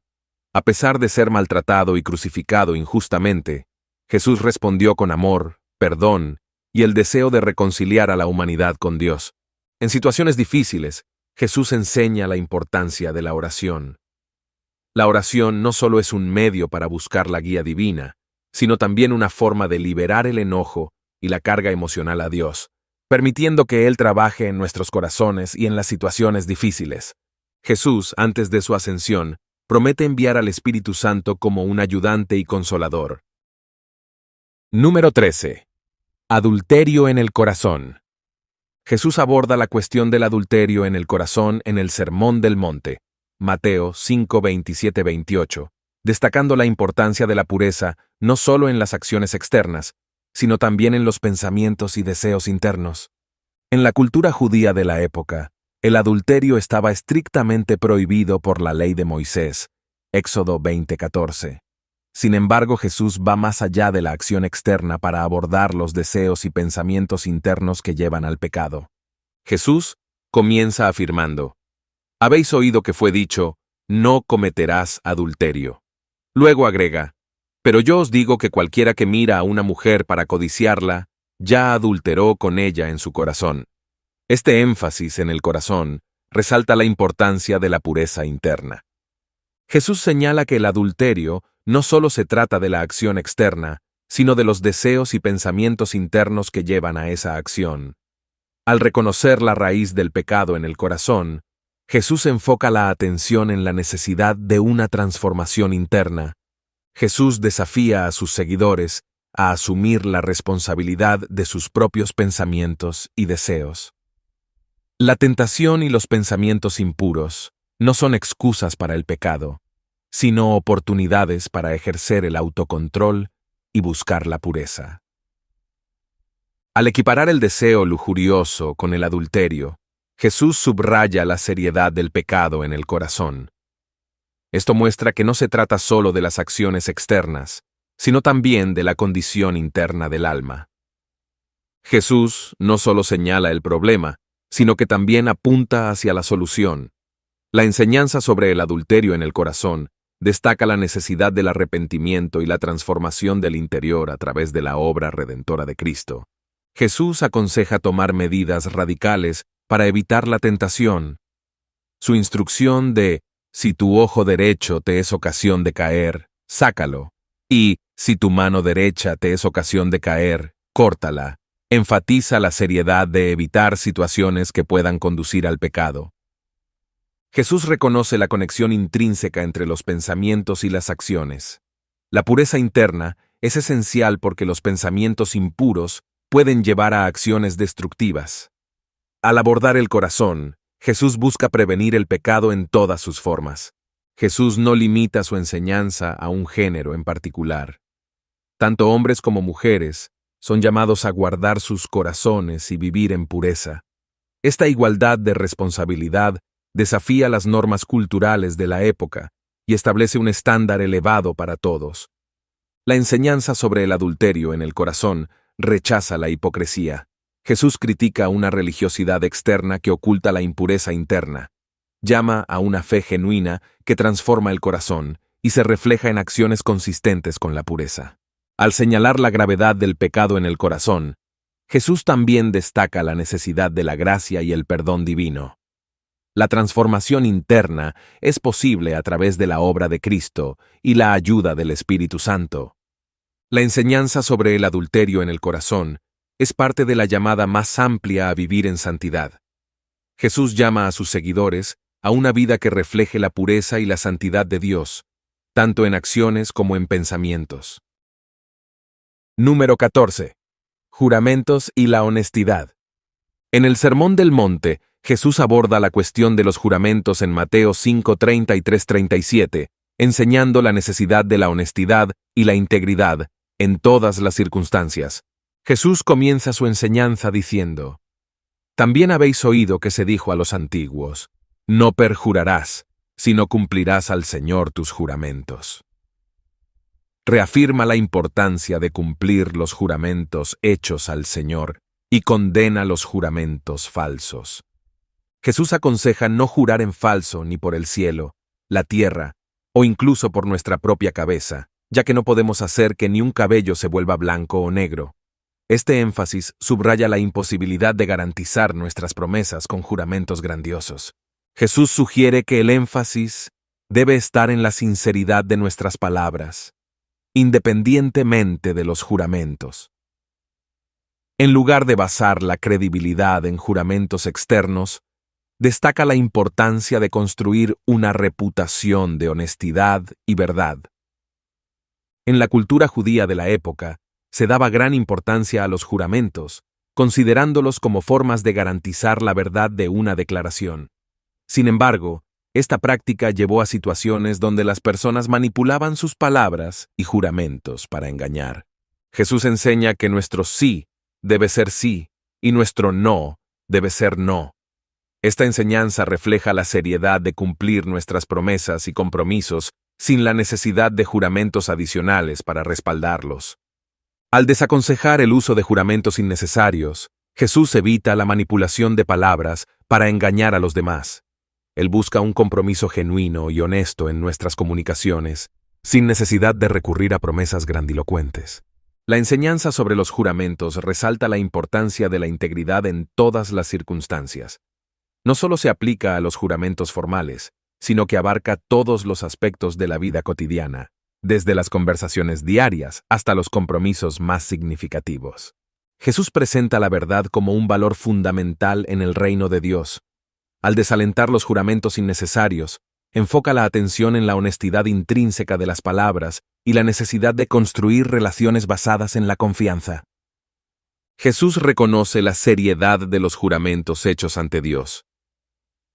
[SPEAKER 1] A pesar de ser maltratado y crucificado injustamente, Jesús respondió con amor, perdón y el deseo de reconciliar a la humanidad con Dios. En situaciones difíciles, Jesús enseña la importancia de la oración. La oración no solo es un medio para buscar la guía divina, sino también una forma de liberar el enojo y la carga emocional a Dios, permitiendo que Él trabaje en nuestros corazones y en las situaciones difíciles. Jesús, antes de su ascensión, promete enviar al Espíritu Santo como un ayudante y consolador. Número 13. Adulterio en el corazón. Jesús aborda la cuestión del adulterio en el corazón en el Sermón del Monte, Mateo 5:27-28, destacando la importancia de la pureza no solo en las acciones externas, sino también en los pensamientos y deseos internos. En la cultura judía de la época, el adulterio estaba estrictamente prohibido por la ley de Moisés, Éxodo 20:14. Sin embargo, Jesús va más allá de la acción externa para abordar los deseos y pensamientos internos que llevan al pecado. Jesús comienza afirmando: «Habéis oído que fue dicho, no cometerás adulterio». Luego agrega: «Pero yo os digo que cualquiera que mira a una mujer para codiciarla, ya adulteró con ella en su corazón». Este énfasis en el corazón resalta la importancia de la pureza interna. Jesús señala que el adulterio no solo se trata de la acción externa, sino de los deseos y pensamientos internos que llevan a esa acción. Al reconocer la raíz del pecado en el corazón, Jesús enfoca la atención en la necesidad de una transformación interna. Jesús desafía a sus seguidores a asumir la responsabilidad de sus propios pensamientos y deseos. La tentación y los pensamientos impuros no son excusas para el pecado, sino oportunidades para ejercer el autocontrol y buscar la pureza. Al equiparar el deseo lujurioso con el adulterio, Jesús subraya la seriedad del pecado en el corazón. Esto muestra que no se trata solo de las acciones externas, sino también de la condición interna del alma. Jesús no solo señala el problema, sino que también apunta hacia la solución. La enseñanza sobre el adulterio en el corazón destaca la necesidad del arrepentimiento y la transformación del interior a través de la obra redentora de Cristo. Jesús aconseja tomar medidas radicales para evitar la tentación. Su instrucción de «si tu ojo derecho te es ocasión de caer, sácalo», y «si tu mano derecha te es ocasión de caer, córtala. Enfatiza la seriedad de evitar situaciones que puedan conducir al pecado. Jesús reconoce la conexión intrínseca entre los pensamientos y las acciones. La pureza interna es esencial porque los pensamientos impuros pueden llevar a acciones destructivas. Al abordar el corazón, Jesús busca prevenir el pecado en todas sus formas. Jesús no limita su enseñanza a un género en particular. Tanto hombres como mujeres son llamados a guardar sus corazones y vivir en pureza. Esta igualdad de responsabilidad desafía las normas culturales de la época y establece un estándar elevado para todos. La enseñanza sobre el adulterio en el corazón rechaza la hipocresía. Jesús critica una religiosidad externa que oculta la impureza interna. Llama a una fe genuina que transforma el corazón y se refleja en acciones consistentes con la pureza. Al señalar la gravedad del pecado en el corazón, Jesús también destaca la necesidad de la gracia y el perdón divino. La transformación interna es posible a través de la obra de Cristo y la ayuda del Espíritu Santo. La enseñanza sobre el adulterio en el corazón es parte de la llamada más amplia a vivir en santidad. Jesús llama a sus seguidores a una vida que refleje la pureza y la santidad de Dios, tanto en acciones como en pensamientos. Número 14. Juramentos y la honestidad. En el Sermón del Monte, Jesús aborda la cuestión de los juramentos en Mateo 5:30 y 3:37, enseñando la necesidad de la honestidad y la integridad en todas las circunstancias. Jesús comienza su enseñanza diciendo: También habéis oído que se dijo a los antiguos: No perjurarás, sino cumplirás al Señor tus juramentos. Reafirma la importancia de cumplir los juramentos hechos al Señor y condena los juramentos falsos. Jesús aconseja no jurar en falso ni por el cielo, la tierra o incluso por nuestra propia cabeza, ya que no podemos hacer que ni un cabello se vuelva blanco o negro. Este énfasis subraya la imposibilidad de garantizar nuestras promesas con juramentos grandiosos. Jesús sugiere que el énfasis debe estar en la sinceridad de nuestras palabras, independientemente de los juramentos. En lugar de basar la credibilidad en juramentos externos, destaca la importancia de construir una reputación de honestidad y verdad. En la cultura judía de la época, se daba gran importancia a los juramentos, considerándolos como formas de garantizar la verdad de una declaración. Sin embargo, esta práctica llevó a situaciones donde las personas manipulaban sus palabras y juramentos para engañar. Jesús enseña que nuestro sí debe ser sí y nuestro no debe ser no. Esta enseñanza refleja la seriedad de cumplir nuestras promesas y compromisos sin la necesidad de juramentos adicionales para respaldarlos. Al desaconsejar el uso de juramentos innecesarios, Jesús evita la manipulación de palabras para engañar a los demás. Él busca un compromiso genuino y honesto en nuestras comunicaciones, sin necesidad de recurrir a promesas grandilocuentes. La enseñanza sobre los juramentos resalta la importancia de la integridad en todas las circunstancias. No solo se aplica a los juramentos formales, sino que abarca todos los aspectos de la vida cotidiana, desde las conversaciones diarias hasta los compromisos más significativos. Jesús presenta la verdad como un valor fundamental en el reino de Dios. Al desalentar los juramentos innecesarios, enfoca la atención en la honestidad intrínseca de las palabras y la necesidad de construir relaciones basadas en la confianza. Jesús reconoce la seriedad de los juramentos hechos ante Dios.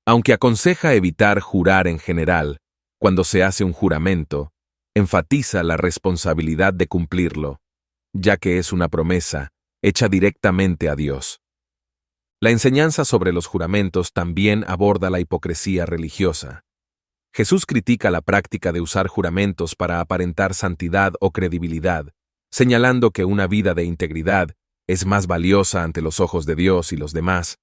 [SPEAKER 1] Aunque aconseja evitar jurar en general, cuando se hace un juramento, enfatiza la responsabilidad de cumplirlo, ya que es una promesa hecha directamente a Dios. La enseñanza sobre los juramentos también aborda la hipocresía religiosa. Jesús critica la práctica de usar juramentos para aparentar santidad o credibilidad, señalando que una vida de integridad es más valiosa ante los ojos de Dios y los demás.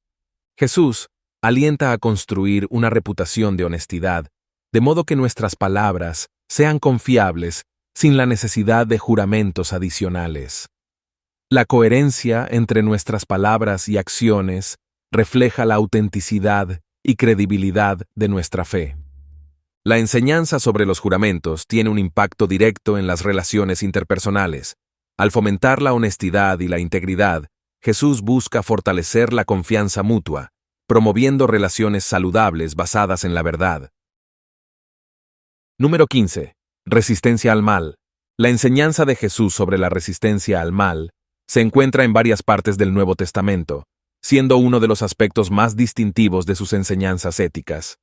[SPEAKER 1] Jesús alienta a construir una reputación de honestidad, de modo que nuestras palabras sean confiables sin la necesidad de juramentos adicionales. La coherencia entre nuestras palabras y acciones refleja la autenticidad y credibilidad de nuestra fe. La enseñanza sobre los juramentos tiene un impacto directo en las relaciones interpersonales. Al fomentar la honestidad y la integridad, Jesús busca fortalecer la confianza mutua, promoviendo relaciones saludables basadas en la verdad. Número 15. Resistencia al mal. La enseñanza de Jesús sobre la resistencia al mal se encuentra en varias partes del Nuevo Testamento, siendo uno de los aspectos más distintivos de sus enseñanzas éticas.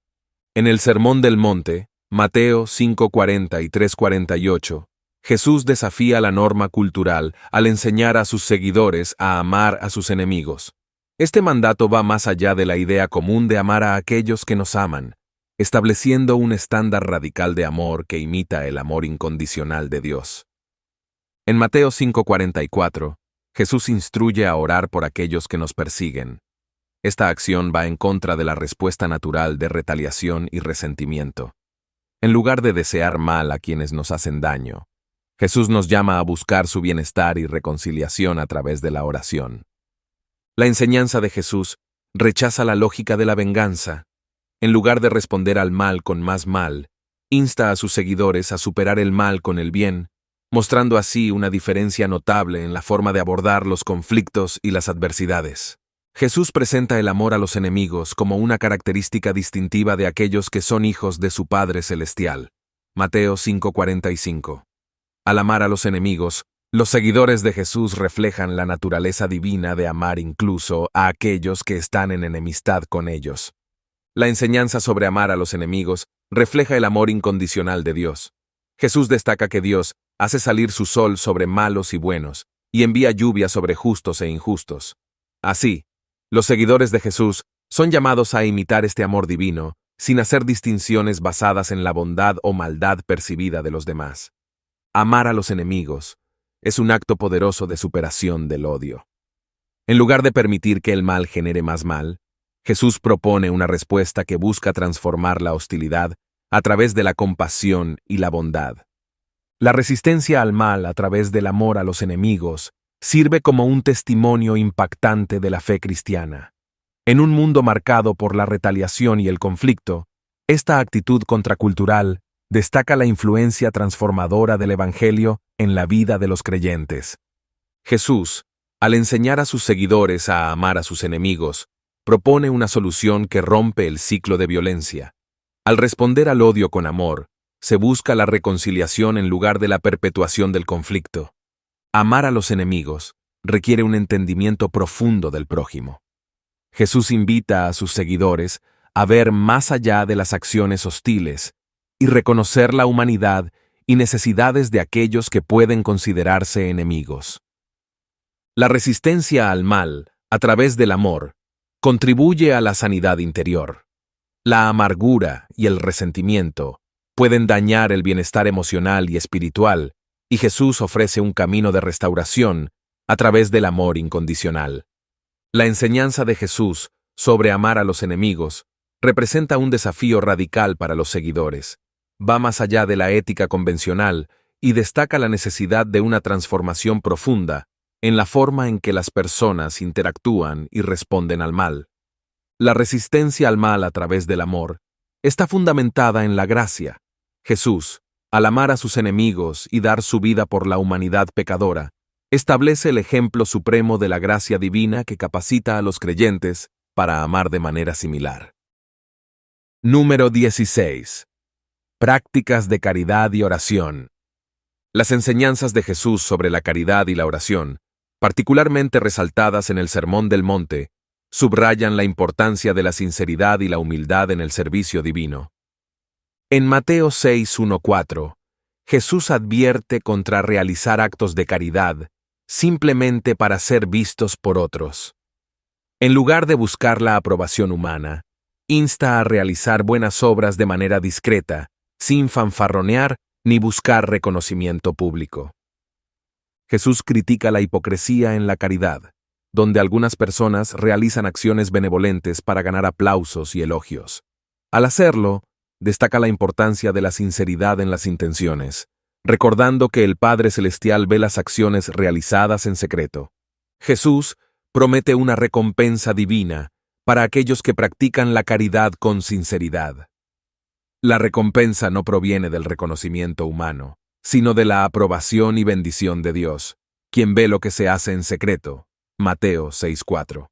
[SPEAKER 1] En el Sermón del Monte, Mateo 5:40 y 3:48, Jesús desafía la norma cultural al enseñar a sus seguidores a amar a sus enemigos. Este mandato va más allá de la idea común de amar a aquellos que nos aman, estableciendo un estándar radical de amor que imita el amor incondicional de Dios. En Mateo 5:44, Jesús instruye a orar por aquellos que nos persiguen. Esta acción va en contra de la respuesta natural de retaliación y resentimiento. En lugar de desear mal a quienes nos hacen daño, Jesús nos llama a buscar su bienestar y reconciliación a través de la oración. La enseñanza de Jesús rechaza la lógica de la venganza. En lugar de responder al mal con más mal, insta a sus seguidores a superar el mal con el bien, mostrando así una diferencia notable en la forma de abordar los conflictos y las adversidades. Jesús presenta el amor a los enemigos como una característica distintiva de aquellos que son hijos de su Padre Celestial. Mateo 5:45. Al amar a los enemigos, los seguidores de Jesús reflejan la naturaleza divina de amar incluso a aquellos que están en enemistad con ellos. La enseñanza sobre amar a los enemigos refleja el amor incondicional de Dios. Jesús destaca que Dios hace salir su sol sobre malos y buenos, y envía lluvia sobre justos e injustos. Así, los seguidores de Jesús son llamados a imitar este amor divino, sin hacer distinciones basadas en la bondad o maldad percibida de los demás. Amar a los enemigos es un acto poderoso de superación del odio. En lugar de permitir que el mal genere más mal, Jesús propone una respuesta que busca transformar la hostilidad a través de la compasión y la bondad. La resistencia al mal a través del amor a los enemigos sirve como un testimonio impactante de la fe cristiana. En un mundo marcado por la retaliación y el conflicto, esta actitud contracultural destaca la influencia transformadora del Evangelio en la vida de los creyentes. Jesús, al enseñar a sus seguidores a amar a sus enemigos, propone una solución que rompe el ciclo de violencia. Al responder al odio con amor, se busca la reconciliación en lugar de la perpetuación del conflicto. Amar a los enemigos requiere un entendimiento profundo del prójimo. Jesús invita a sus seguidores a ver más allá de las acciones hostiles y reconocer la humanidad y necesidades de aquellos que pueden considerarse enemigos. La resistencia al mal, a través del amor, contribuye a la sanidad interior. La amargura y el resentimiento pueden dañar el bienestar emocional y espiritual, y Jesús ofrece un camino de restauración a través del amor incondicional. La enseñanza de Jesús sobre amar a los enemigos representa un desafío radical para los seguidores. Va más allá de la ética convencional y destaca la necesidad de una transformación profunda en la forma en que las personas interactúan y responden al mal. La resistencia al mal a través del amor está fundamentada en la gracia. Jesús, al amar a sus enemigos y dar su vida por la humanidad pecadora, establece el ejemplo supremo de la gracia divina que capacita a los creyentes para amar de manera similar. Número 16. Prácticas de caridad y oración. Las enseñanzas de Jesús sobre la caridad y la oración, particularmente resaltadas en el Sermón del Monte, subrayan la importancia de la sinceridad y la humildad en el servicio divino. En Mateo 6:1-4, Jesús advierte contra realizar actos de caridad simplemente para ser vistos por otros. En lugar de buscar la aprobación humana, insta a realizar buenas obras de manera discreta, sin fanfarronear ni buscar reconocimiento público. Jesús critica la hipocresía en la caridad, donde algunas personas realizan acciones benevolentes para ganar aplausos y elogios. Al hacerlo, destaca la importancia de la sinceridad en las intenciones, recordando que el Padre Celestial ve las acciones realizadas en secreto. Jesús promete una recompensa divina para aquellos que practican la caridad con sinceridad. La recompensa no proviene del reconocimiento humano, sino de la aprobación y bendición de Dios, quien ve lo que se hace en secreto. Mateo 6:4.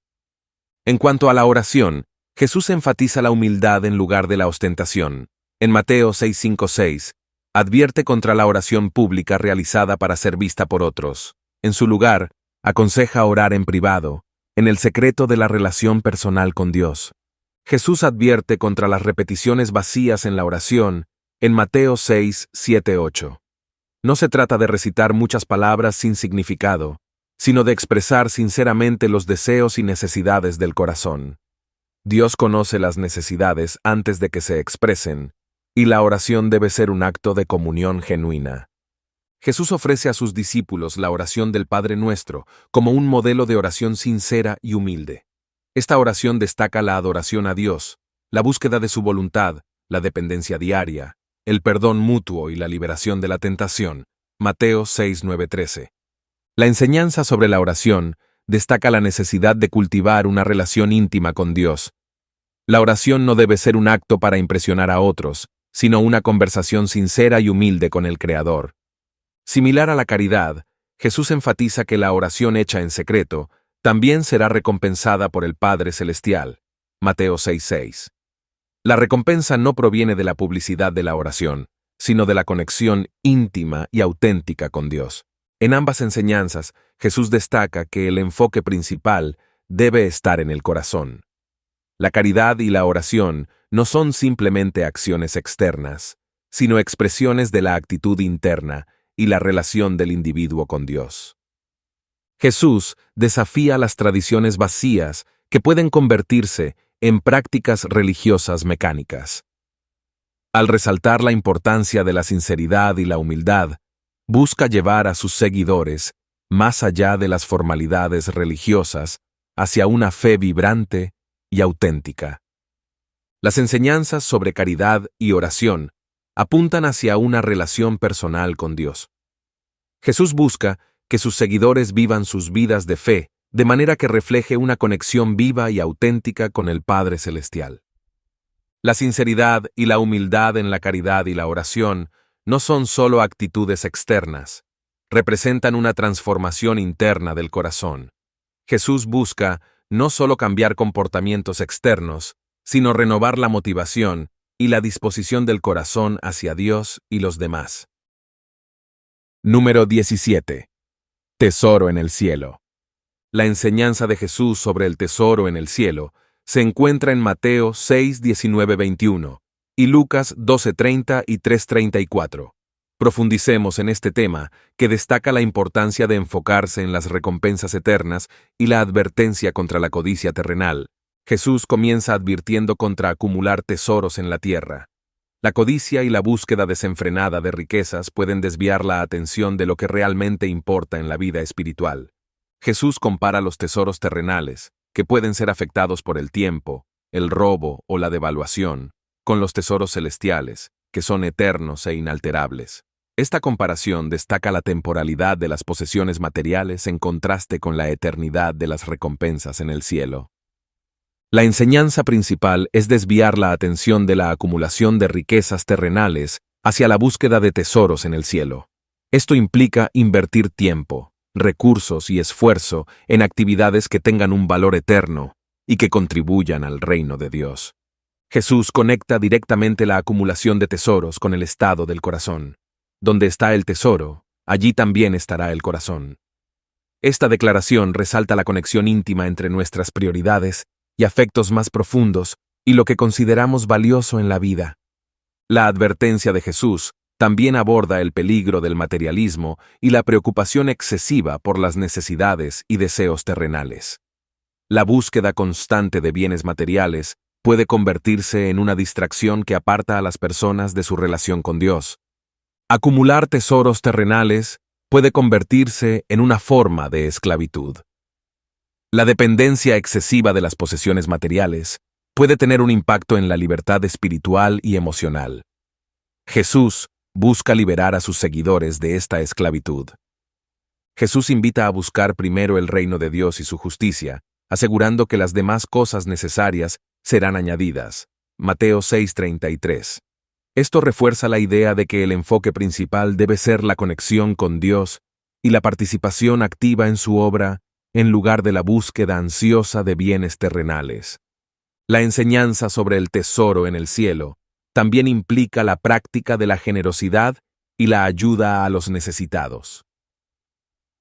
[SPEAKER 1] En cuanto a la oración, Jesús enfatiza la humildad en lugar de la ostentación. En Mateo 6:5-6, advierte contra la oración pública realizada para ser vista por otros. En su lugar, aconseja orar en privado, en el secreto de la relación personal con Dios. Jesús advierte contra las repeticiones vacías en la oración, en Mateo 6:7-8. No se trata de recitar muchas palabras sin significado, sino de expresar sinceramente los deseos y necesidades del corazón. Dios conoce las necesidades antes de que se expresen, y la oración debe ser un acto de comunión genuina. Jesús ofrece a sus discípulos la oración del Padre Nuestro como un modelo de oración sincera y humilde. Esta oración destaca la adoración a Dios, la búsqueda de su voluntad, la dependencia diaria, el perdón mutuo y la liberación de la tentación. Mateo 6:9-13. La enseñanza sobre la oración destaca la necesidad de cultivar una relación íntima con Dios. La oración no debe ser un acto para impresionar a otros, sino una conversación sincera y humilde con el Creador. Similar a la caridad, Jesús enfatiza que la oración hecha en secreto también será recompensada por el Padre Celestial. Mateo 6:6. La recompensa no proviene de la publicidad de la oración, sino de la conexión íntima y auténtica con Dios. En ambas enseñanzas, Jesús destaca que el enfoque principal debe estar en el corazón. La caridad y la oración no son simplemente acciones externas, sino expresiones de la actitud interna y la relación del individuo con Dios. Jesús desafía las tradiciones vacías que pueden convertirse en prácticas religiosas mecánicas. Al resaltar la importancia de la sinceridad y la humildad, busca llevar a sus seguidores, más allá de las formalidades religiosas, hacia una fe vibrante y auténtica. Las enseñanzas sobre caridad y oración apuntan hacia una relación personal con Dios. Jesús busca que sus seguidores vivan sus vidas de fe, de manera que refleje una conexión viva y auténtica con el Padre Celestial. La sinceridad y la humildad en la caridad y la oración no son solo actitudes externas, representan una transformación interna del corazón. Jesús busca no solo cambiar comportamientos externos, sino renovar la motivación y la disposición del corazón hacia Dios y los demás. Número 17. Tesoro en el cielo. La enseñanza de Jesús sobre el tesoro en el cielo se encuentra en Mateo 6:19-21 y Lucas 12:30 y 3:34. Profundicemos en este tema que destaca la importancia de enfocarse en las recompensas eternas y la advertencia contra la codicia terrenal. Jesús comienza advirtiendo contra acumular tesoros en la tierra. La codicia y la búsqueda desenfrenada de riquezas pueden desviar la atención de lo que realmente importa en la vida espiritual. Jesús compara los tesoros terrenales, que pueden ser afectados por el tiempo, el robo o la devaluación, con los tesoros celestiales, que son eternos e inalterables. Esta comparación destaca la temporalidad de las posesiones materiales en contraste con la eternidad de las recompensas en el cielo. La enseñanza principal es desviar la atención de la acumulación de riquezas terrenales hacia la búsqueda de tesoros en el cielo. Esto implica invertir tiempo, recursos y esfuerzo en actividades que tengan un valor eterno y que contribuyan al reino de Dios. Jesús conecta directamente la acumulación de tesoros con el estado del corazón. Donde está el tesoro, allí también estará el corazón. Esta declaración resalta la conexión íntima entre nuestras prioridades y afectos más profundos y lo que consideramos valioso en la vida. La advertencia de Jesús también aborda el peligro del materialismo y la preocupación excesiva por las necesidades y deseos terrenales. La búsqueda constante de bienes materiales puede convertirse en una distracción que aparta a las personas de su relación con Dios. Acumular tesoros terrenales puede convertirse en una forma de esclavitud. La dependencia excesiva de las posesiones materiales puede tener un impacto en la libertad espiritual y emocional. Jesús busca liberar a sus seguidores de esta esclavitud. Jesús invita a buscar primero el reino de Dios y su justicia, asegurando que las demás cosas necesarias serán añadidas. Mateo 6:33. Esto refuerza la idea de que el enfoque principal debe ser la conexión con Dios y la participación activa en su obra en lugar de la búsqueda ansiosa de bienes terrenales. La enseñanza sobre el tesoro en el cielo también implica la práctica de la generosidad y la ayuda a los necesitados.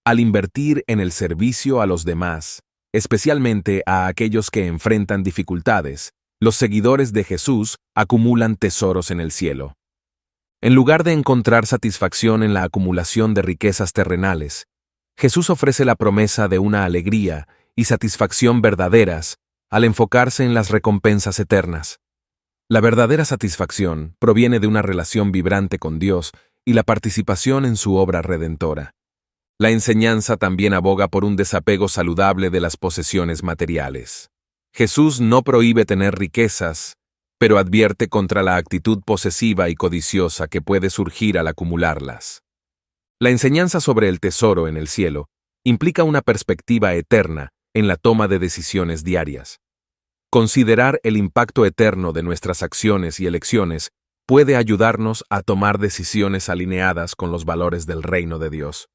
[SPEAKER 1] Al invertir en el servicio a los demás, especialmente a aquellos que enfrentan dificultades, los seguidores de Jesús acumulan tesoros en el cielo. En lugar de encontrar satisfacción en la acumulación de riquezas terrenales, Jesús ofrece la promesa de una alegría y satisfacción verdaderas al enfocarse en las recompensas eternas. La verdadera satisfacción proviene de una relación vibrante con Dios y la participación en su obra redentora. La enseñanza también aboga por un desapego saludable de las posesiones materiales. Jesús no prohíbe tener riquezas, pero advierte contra la actitud posesiva y codiciosa que puede surgir al acumularlas. La enseñanza sobre el tesoro en el cielo implica una perspectiva eterna en la toma de decisiones diarias. Considerar el impacto eterno de nuestras acciones y elecciones puede ayudarnos a tomar decisiones alineadas con los valores del reino de Dios.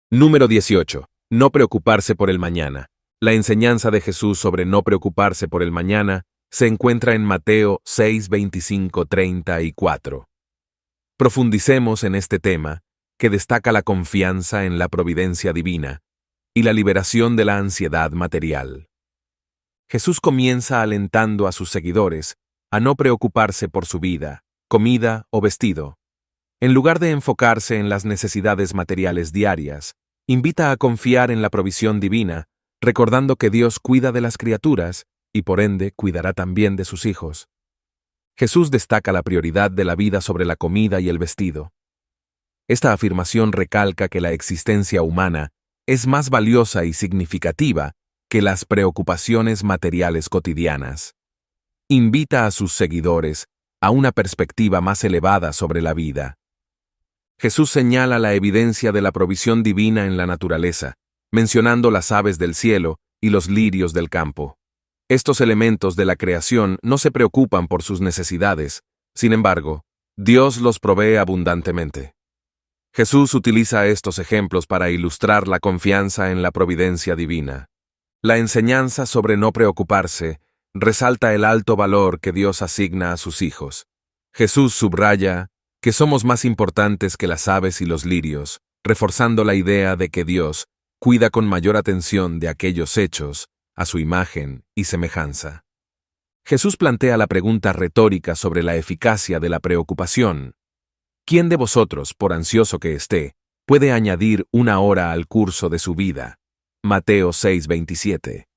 [SPEAKER 1] Número 18. No preocuparse por el mañana. La enseñanza de Jesús sobre no preocuparse por el mañana se encuentra en Mateo 6, 25, 34. Profundicemos en este tema, que destaca la confianza en la providencia divina y la liberación de la ansiedad material. Jesús comienza alentando a sus seguidores a no preocuparse por su vida, comida o vestido. En lugar de enfocarse en las necesidades materiales diarias, invita a confiar en la provisión divina, recordando que Dios cuida de las criaturas y por ende cuidará también de sus hijos. Jesús destaca la prioridad de la vida sobre la comida y el vestido. Esta afirmación recalca que la existencia humana es más valiosa y significativa que las preocupaciones materiales cotidianas. Invita a sus seguidores a una perspectiva más elevada sobre la vida. Jesús señala la evidencia de la provisión divina en la naturaleza, mencionando las aves del cielo y los lirios del campo. Estos elementos de la creación no se preocupan por sus necesidades, sin embargo, Dios los provee abundantemente. Jesús utiliza estos ejemplos para ilustrar la confianza en la providencia divina. La enseñanza sobre no preocuparse resalta el alto valor que Dios asigna a sus hijos. Jesús subraya que somos más importantes que las aves y los lirios, reforzando la idea de que Dios cuida con mayor atención de aquellos hechos a su imagen y semejanza. Jesús plantea la pregunta retórica sobre la eficacia de la preocupación. ¿Quién de vosotros, por ansioso que esté, puede añadir una hora al curso de su vida? Mateo 6:27.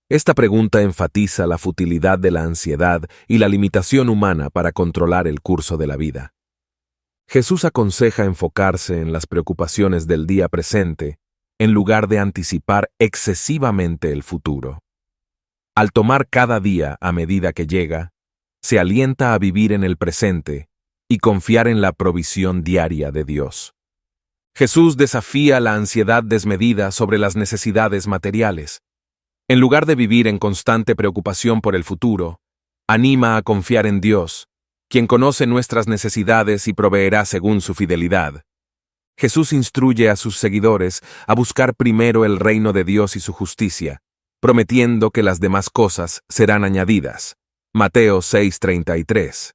[SPEAKER 1] Esta pregunta enfatiza la futilidad de la ansiedad y la limitación humana para controlar el curso de la vida. Jesús aconseja enfocarse en las preocupaciones del día presente en lugar de anticipar excesivamente el futuro. Al tomar cada día a medida que llega, se alienta a vivir en el presente y confiar en la provisión diaria de Dios. Jesús desafía la ansiedad desmedida sobre las necesidades materiales. En lugar de vivir en constante preocupación por el futuro, anima a confiar en Dios, quien conoce nuestras necesidades y proveerá según su fidelidad. Jesús instruye a sus seguidores a buscar primero el reino de Dios y su justicia, prometiendo que las demás cosas serán añadidas. Mateo 6:33.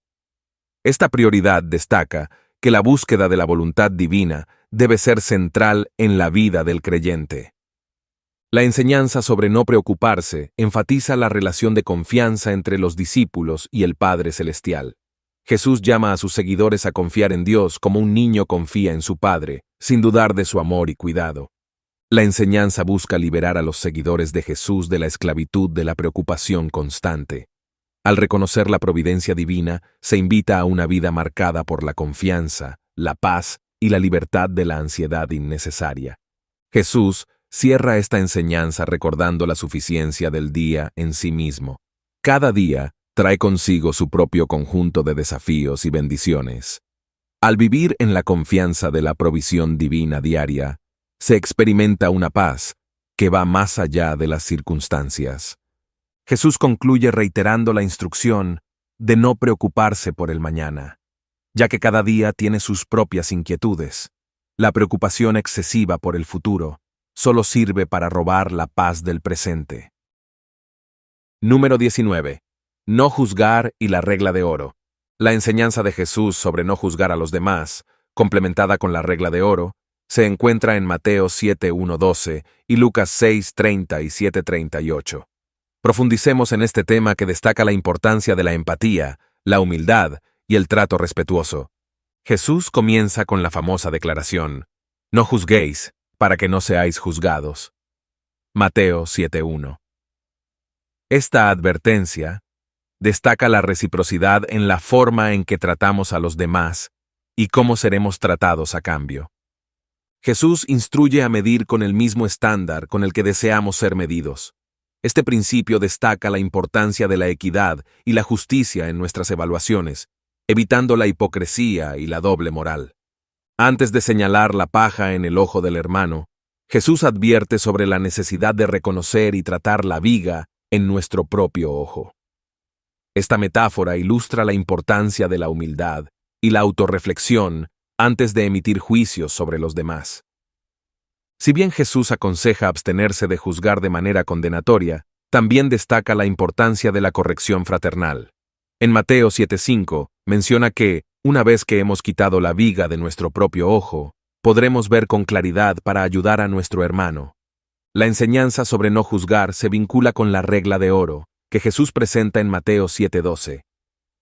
[SPEAKER 1] Esta prioridad destaca que la búsqueda de la voluntad divina debe ser central en la vida del creyente. La enseñanza sobre no preocuparse enfatiza la relación de confianza entre los discípulos y el Padre Celestial. Jesús llama a sus seguidores a confiar en Dios como un niño confía en su Padre, sin dudar de su amor y cuidado. La enseñanza busca liberar a los seguidores de Jesús de la esclavitud de la preocupación constante. Al reconocer la providencia divina, se invita a una vida marcada por la confianza, la paz y la libertad de la ansiedad innecesaria. Jesús cierra esta enseñanza recordando la suficiencia del día en sí mismo. Cada día trae consigo su propio conjunto de desafíos y bendiciones. Al vivir en la confianza de la provisión divina diaria, se experimenta una paz que va más allá de las circunstancias. Jesús concluye reiterando la instrucción de no preocuparse por el mañana, ya que cada día tiene sus propias inquietudes. La preocupación excesiva por el futuro solo sirve para robar la paz del presente. Número 19. No juzgar y la regla de oro. La enseñanza de Jesús sobre no juzgar a los demás, complementada con la regla de oro, se encuentra en Mateo 7:1-12 y Lucas 6:30 y 7:38. Profundicemos en este tema que destaca la importancia de la empatía, la humildad y el trato respetuoso. Jesús comienza con la famosa declaración: no juzguéis, para que no seáis juzgados. Mateo 7:1. Esta advertencia destaca la reciprocidad en la forma en que tratamos a los demás y cómo seremos tratados a cambio. Jesús instruye a medir con el mismo estándar con el que deseamos ser medidos. Este principio destaca la importancia de la equidad y la justicia en nuestras evaluaciones, evitando la hipocresía y la doble moral. Antes de señalar la paja en el ojo del hermano, Jesús advierte sobre la necesidad de reconocer y tratar la viga en nuestro propio ojo. Esta metáfora ilustra la importancia de la humildad y la autorreflexión antes de emitir juicios sobre los demás. Si bien Jesús aconseja abstenerse de juzgar de manera condenatoria, también destaca la importancia de la corrección fraternal. En Mateo 7:5 menciona que, una vez que hemos quitado la viga de nuestro propio ojo, podremos ver con claridad para ayudar a nuestro hermano. La enseñanza sobre no juzgar se vincula con la regla de oro, que Jesús presenta en Mateo 7:12.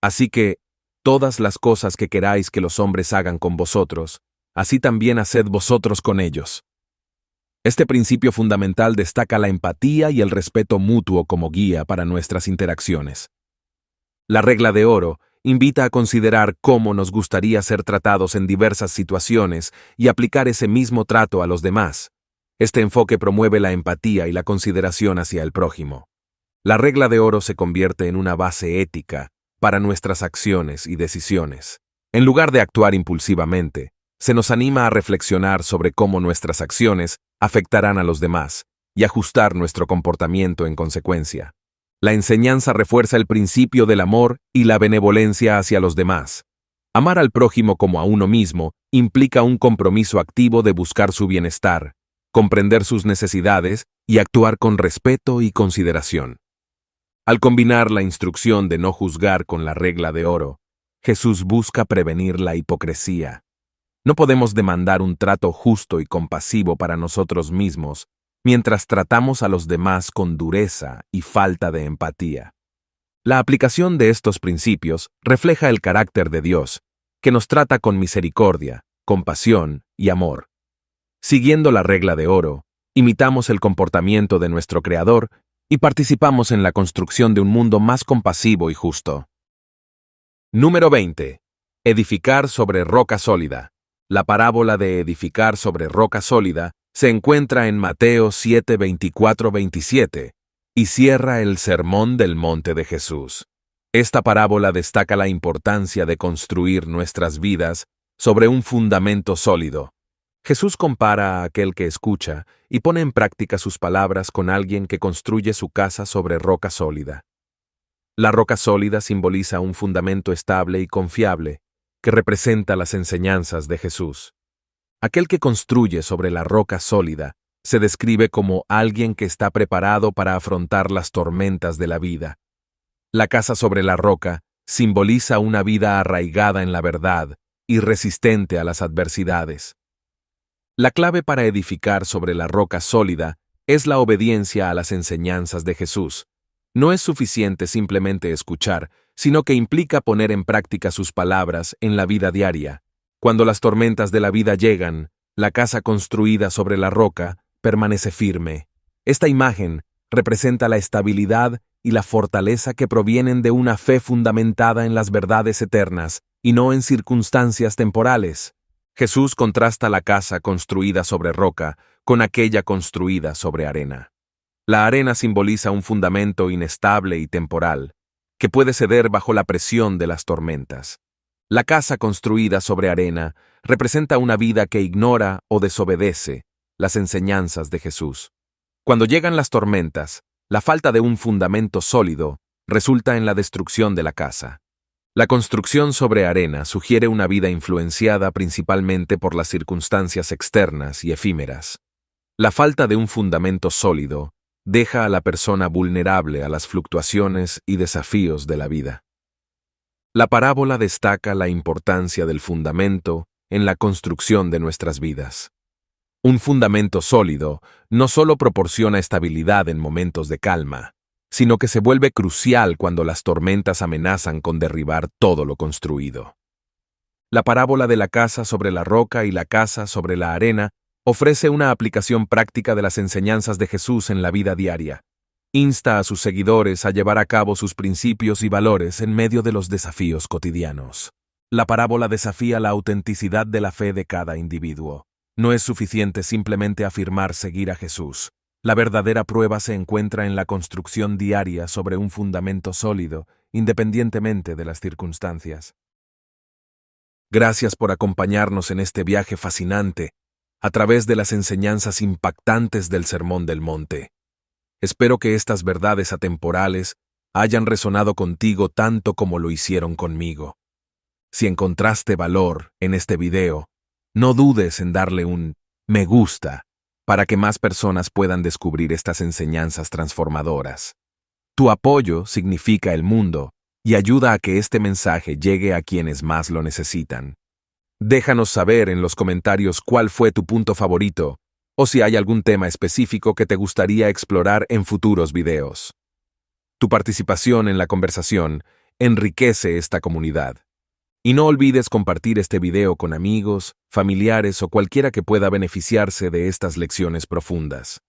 [SPEAKER 1] Así que, todas las cosas que queráis que los hombres hagan con vosotros, así también haced vosotros con ellos. Este principio fundamental destaca la empatía y el respeto mutuo como guía para nuestras interacciones. La regla de oro invita a considerar cómo nos gustaría ser tratados en diversas situaciones y aplicar ese mismo trato a los demás. Este enfoque promueve la empatía y la consideración hacia el prójimo. La regla de oro se convierte en una base ética para nuestras acciones y decisiones. En lugar de actuar impulsivamente, se nos anima a reflexionar sobre cómo nuestras acciones afectarán a los demás y ajustar nuestro comportamiento en consecuencia. La enseñanza refuerza el principio del amor y la benevolencia hacia los demás. Amar al prójimo como a uno mismo implica un compromiso activo de buscar su bienestar, comprender sus necesidades y actuar con respeto y consideración. Al combinar la instrucción de no juzgar con la regla de oro, Jesús busca prevenir la hipocresía. No podemos demandar un trato justo y compasivo para nosotros mismos mientras tratamos a los demás con dureza y falta de empatía. La aplicación de estos principios refleja el carácter de Dios, que nos trata con misericordia, compasión y amor. Siguiendo la regla de oro, imitamos el comportamiento de nuestro Creador y participamos en la construcción de un mundo más compasivo y justo. Número 20. Edificar sobre roca sólida. La parábola de edificar sobre roca sólida se encuentra en Mateo 7:24-27 y cierra el Sermón del Monte de Jesús. Esta parábola destaca la importancia de construir nuestras vidas sobre un fundamento sólido. Jesús compara a aquel que escucha y pone en práctica sus palabras con alguien que construye su casa sobre roca sólida. La roca sólida simboliza un fundamento estable y confiable, que representa las enseñanzas de Jesús. Aquel que construye sobre la roca sólida se describe como alguien que está preparado para afrontar las tormentas de la vida. La casa sobre la roca simboliza una vida arraigada en la verdad y resistente a las adversidades. La clave para edificar sobre la roca sólida es la obediencia a las enseñanzas de Jesús. No es suficiente simplemente escuchar, sino que implica poner en práctica sus palabras en la vida diaria. Cuando las tormentas de la vida llegan, la casa construida sobre la roca permanece firme. Esta imagen representa la estabilidad y la fortaleza que provienen de una fe fundamentada en las verdades eternas y no en circunstancias temporales. Jesús contrasta la casa construida sobre roca con aquella construida sobre arena. La arena simboliza un fundamento inestable y temporal, que puede ceder bajo la presión de las tormentas. La casa construida sobre arena representa una vida que ignora o desobedece las enseñanzas de Jesús. Cuando llegan las tormentas, la falta de un fundamento sólido resulta en la destrucción de la casa. La construcción sobre arena sugiere una vida influenciada principalmente por las circunstancias externas y efímeras. La falta de un fundamento sólido deja a la persona vulnerable a las fluctuaciones y desafíos de la vida. La parábola destaca la importancia del fundamento en la construcción de nuestras vidas. Un fundamento sólido no solo proporciona estabilidad en momentos de calma, sino que se vuelve crucial cuando las tormentas amenazan con derribar todo lo construido. La parábola de la casa sobre la roca y la casa sobre la arena ofrece una aplicación práctica de las enseñanzas de Jesús en la vida diaria. Insta a sus seguidores a llevar a cabo sus principios y valores en medio de los desafíos cotidianos. La parábola desafía la autenticidad de la fe de cada individuo. No es suficiente simplemente afirmar seguir a Jesús. La verdadera prueba se encuentra en la construcción diaria sobre un fundamento sólido, independientemente de las circunstancias. Gracias por acompañarnos en este viaje fascinante, a través de las enseñanzas impactantes del Sermón del Monte. Espero que estas verdades atemporales hayan resonado contigo tanto como lo hicieron conmigo. Si encontraste valor en este video, no dudes en darle un me gusta para que más personas puedan descubrir estas enseñanzas transformadoras. Tu apoyo significa el mundo y ayuda a que este mensaje llegue a quienes más lo necesitan. Déjanos saber en los comentarios cuál fue tu punto favorito o si hay algún tema específico que te gustaría explorar en futuros videos. Tu participación en la conversación enriquece esta comunidad. Y no olvides compartir este video con amigos, familiares o cualquiera que pueda beneficiarse de estas lecciones profundas.